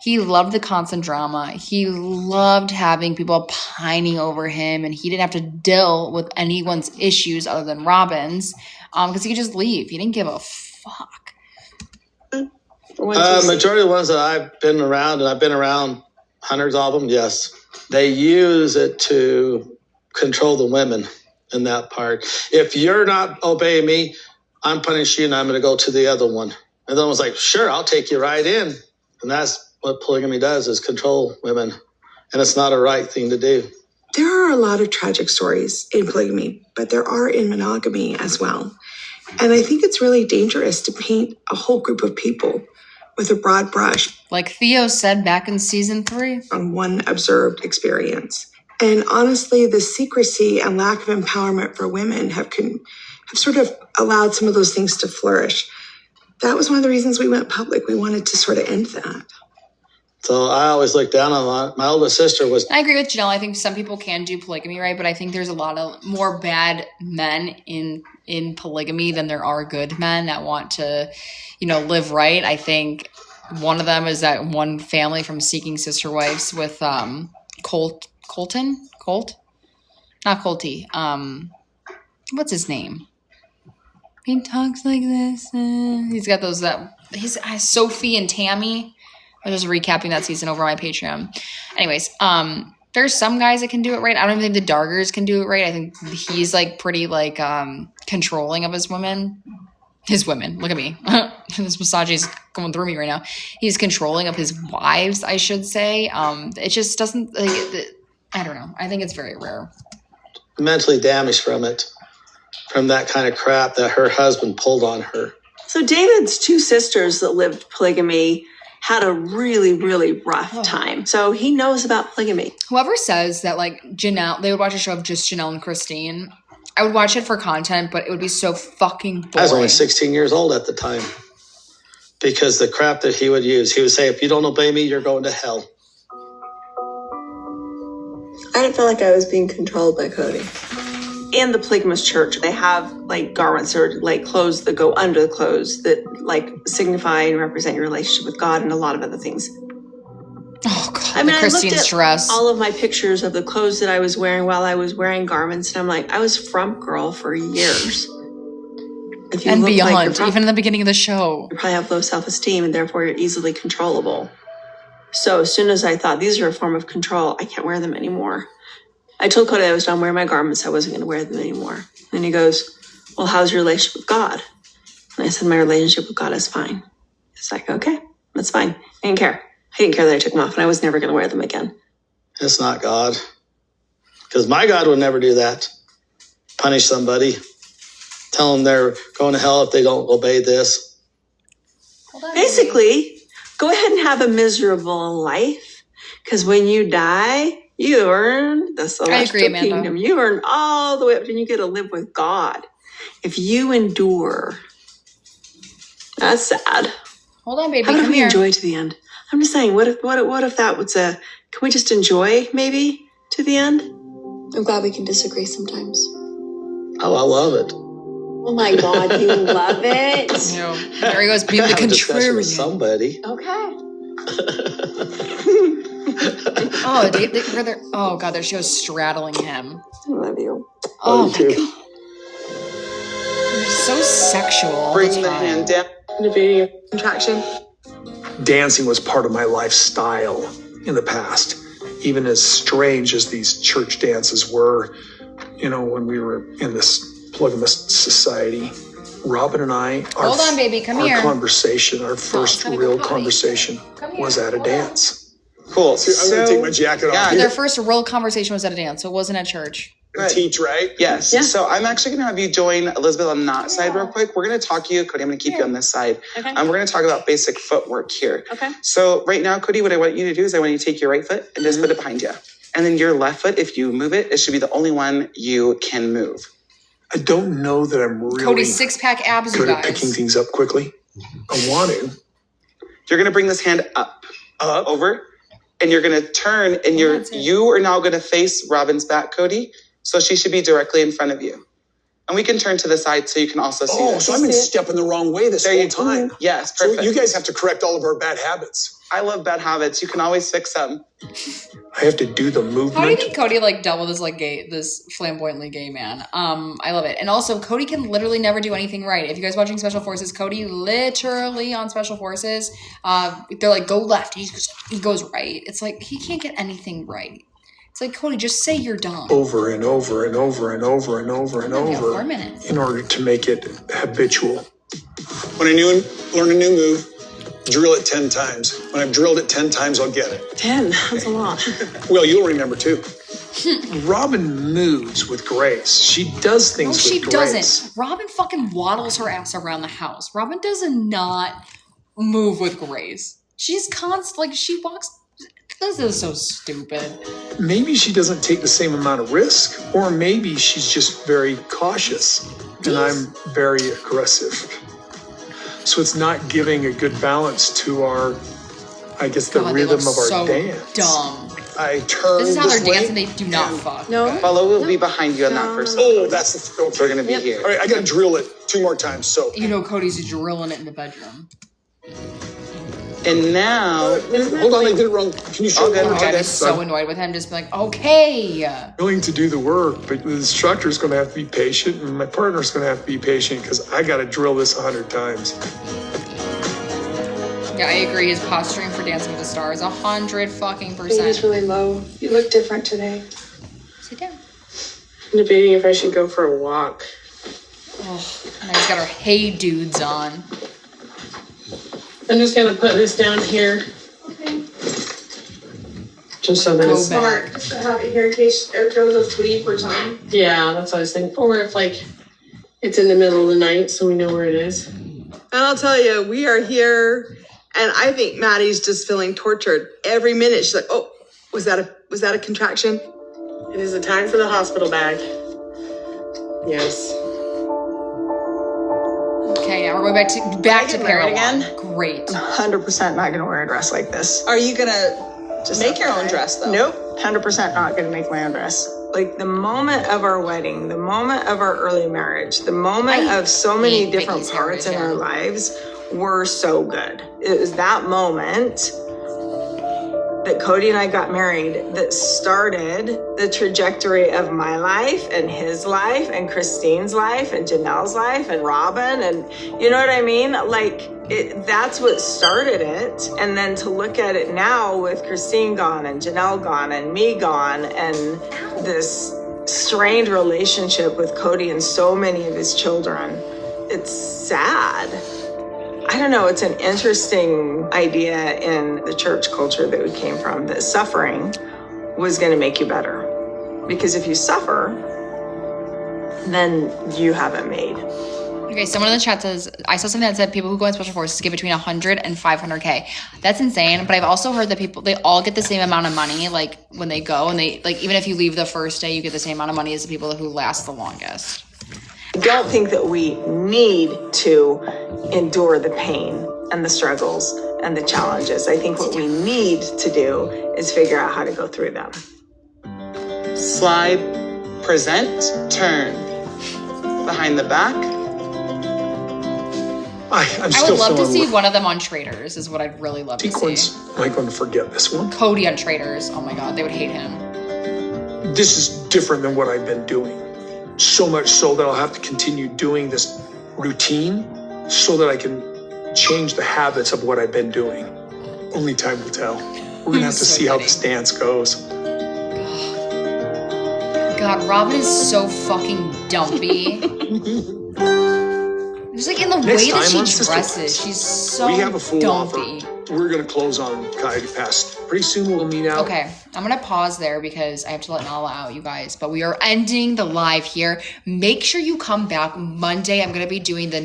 he loved the constant drama. He loved having people pining over him, and he didn't have to deal with anyone's issues other than Robin's, because he could just leave. He didn't give a fuck. Majority of the ones that I've been around, and I've been around hundreds of them, yes, they use it to control the women in that part. If you're not obeying me, I'm punishing you and I'm going to go to the other one. And then I was like, sure, I'll take you right in. And that's what polygamy does, is control women. And it's not a right thing to do. There are a lot of tragic stories in polygamy, but there are in monogamy as well. And I think it's really dangerous to paint a whole group of people with a broad brush. Like Theo said back in season 3. On one observed experience. And honestly, the secrecy and lack of empowerment for women have sort of allowed some of those things to flourish. That was one of the reasons we went public. We wanted to sort of end that. So I always look down on my oldest sister was... I agree with Janelle. I think some people can do polygamy, right? But I think there's a lot of more bad men in polygamy than there are good men that want to, live right. I think one of them is that one family from Seeking Sisterwives with Colt? Not Colty. What's his name? He talks like this. He's got those he's Sophie and Tammy. I'm just recapping that season over on my Patreon. Anyways, there's some guys that can do it right. I don't even think the Dargers can do it right. I think he's like pretty like controlling of his women. His women. Look at me. This massage is going through me right now. He's controlling of his wives, I should say. It just doesn't. I don't know. I think it's very rare. Mentally damaged from it, from that kind of crap that her husband pulled on her. So David's two sisters that lived polygamy had a really, really rough time. So he knows about polygamy. Whoever says that, like, Janelle, they would watch a show of just Janelle and Christine, I would watch it for content, but it would be so fucking boring. I was only 16 years old at the time. Because the crap that he would use, he would say, if you don't obey me, you're going to hell. I didn't feel like I was being controlled by Cody. In the polygamous church, they have like garments or like clothes that go under the clothes that like signify and represent your relationship with God and a lot of other things. Oh God! I mean, Christine's I looked at dress. all of my pictures of the clothes that I was wearing while I was wearing garments, and I'm like, I was frump girl for years. If you and look beyond, like even in the beginning of the show. You probably have low self-esteem and therefore you're easily controllable. So as soon as I thought these are a form of control, I can't wear them anymore. I told Cody I was done wearing my garments. I wasn't going to wear them anymore. And he goes, well, how's your relationship with God? And I said, my relationship with God is fine. He's like, okay, that's fine. I didn't care. I didn't care that I took them off and I was never going to wear them again. It's not God. Because my God would never do that. Punish somebody. Tell them they're going to hell if they don't obey this. Basically, go ahead and have a miserable life. Because when you die, you earn the celestial kingdom. You earn all the way up and you get to live with God. If you endure, that's sad. Hold on, baby. How about Come we here. enjoy to the end? I'm just saying, what if that was can we just enjoy maybe to the end? I'm glad we can disagree sometimes. Oh, I love it. Oh my God, you love it? There he goes, being the contrarian. With somebody. Okay. Oh, God, there she goes straddling him. I love you. Oh, my God. You're so sexual all the time. Bring the hand down. Contraction. Dancing was part of my lifestyle in the past, even as strange as these church dances were, when we were in this polygamous society. Robin and I, Hold on, baby, come here. Our conversation, our first real conversation was at a dance. Cool. So I'm going to take my jacket off. Their first real conversation was at a dance, so it wasn't at church. Teach, right? Yes. Yeah. So I'm actually going to have you join Elizabeth on that side real quick. We're going to talk to you. Cody, I'm going to keep you on this side. Okay. We're going to talk about basic footwork here. Okay. So right now, Cody, what I want you to do is I want you to take your right foot and just put it behind you. And then your left foot, if you move it, it should be the only one you can move. I don't know that I'm really Cody's six-pack abs, you good guys. at picking things up quickly. I want to. You're going to bring this hand up, over, and you're going to turn, and you are now going to face Robin's back, Cody. So she should be directly in front of you. And we can turn to the side so you can also see this. So I've been stepping the wrong way this whole time. Yes, perfect. So you guys have to correct all of our bad habits. I love bad habits. You can always fix them. I have to do the movement. How do you think Cody dealt with this flamboyantly gay man? I love it. And also, Cody can literally never do anything right. If you guys watching Special Forces, Cody literally on Special Forces, they're like, go left. He goes right. It's like, he can't get anything right. It's like, Cody, just say you're dumb. Over and over and over and over and over and over 4 minutes. in order to make it habitual. When I learn a new move, drill it 10 times. When I've drilled it 10 times, I'll get it. 10? That's a lot. Well, you'll remember too. Robin moves with grace. She does things with grace. No, she doesn't. Robin fucking waddles her ass around the house. Robin does not move with grace. She's she walks. This is so stupid. Maybe she doesn't take the same amount of risk, or maybe she's just very cautious, and I'm very aggressive. So it's not giving a good balance to our, the rhythm of our dance. Dumb. I turn this is how they're way. dancing. They do not fuck. No. Follow will be behind you on that first. Oh, that's the. So we're going to be here. All right, I got to drill it 2 more times. So. Cody's drilling it in the bedroom. And now, hold on, I did it wrong. Can you show me? I'm so annoyed with him. Just be like, okay. Willing to do the work, but the instructor's going to have to be patient, and my partner's going to have to be patient because I got to drill this 100 times. Yeah, I agree. His posturing for Dancing with the Stars, 100%. He's really low. You look different today. Sit down. I'm debating if I should go for a walk. Oh, and he's got her Hey Dudes on. I'm just gonna put this down here. Okay. Just so that it's smart. Have it here in case it goes asleep or something. Yeah, that's what I was thinking. Or if it's in the middle of the night, so we know where it is. And I'll tell you, we are here, and I think Maddie's just feeling tortured every minute. She's like, "Oh, was that a contraction?" It is a time for the hospital bag. Yes. Okay, now we're going back to parallel again. Great. I'm 100% not going to wear a dress like this. Are you going to just make your own dress, though? Nope. 100% not going to make my own dress. Like the moment of our wedding, the moment of our early marriage, the moment of so many different parts in our lives were so good. It was that moment that Cody and I got married that started the trajectory of my life and his life and Christine's life and Janelle's life and Robin, and you know what I mean? Like, that's what started it. And then to look at it now with Christine gone and Janelle gone and me gone and this strained relationship with Cody and so many of his children, it's sad. I don't know, it's an interesting idea in the church culture that we came from, that suffering was going to make you better. Because if you suffer, then you haven't made. Okay, someone in the chat says, I saw something that said people who go in special forces get between 100 and 500K. That's insane, but I've also heard that people, they all get the same amount of money, like, when they go, and they, like, even if you leave the first day, you get the same amount of money as the people who last the longest. I don't think that we need to endure the pain and the struggles and the challenges. I think what we need to do is figure out how to go through them. Slide, present, turn. Behind the back. I would love to see one of them on Traders, is what I'd really love to see. Am I going to forget this one? Cody on Traders. Oh my God, they would hate him. This is different than what I've been doing. So much so that I'll have to continue doing this routine so that I can change the habits of what I've been doing. Only time will tell. We're going to have to see how this dance goes. God, Robin is so fucking dumpy. Just like in the way that she dresses, she's so we have a full dumpy. offer. We're going to close on Coyote Pass. Pretty soon we'll meet out. Okay, I'm going to pause there because I have to let Nala out, you guys. But we are ending the live here. Make sure you come back Monday. I'm going to be doing the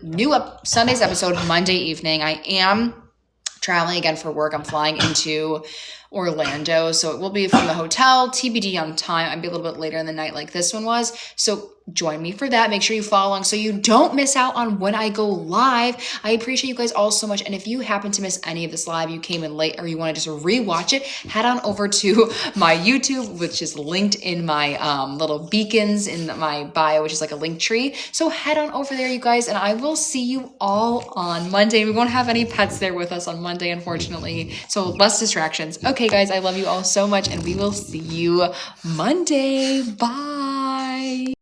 new Sunday's episode Monday evening. I am traveling again for work. I'm flying into Orlando, so it will be from the hotel, TBD on time. I'll be a little bit later in the night like this one was. So join me for that. Make sure you follow along so you don't miss out on when I go live. I appreciate you guys all so much. And if you happen to miss any of this live, you came in late, or you want to just rewatch it, head on over to my YouTube, which is linked in my little beacons in my bio, which is like a link tree. So head on over there, you guys, and I will see you all on Monday. We won't have any pets there with us on Monday, unfortunately. So less distractions. Okay, guys, I love you all so much, and we will see you Monday. Bye.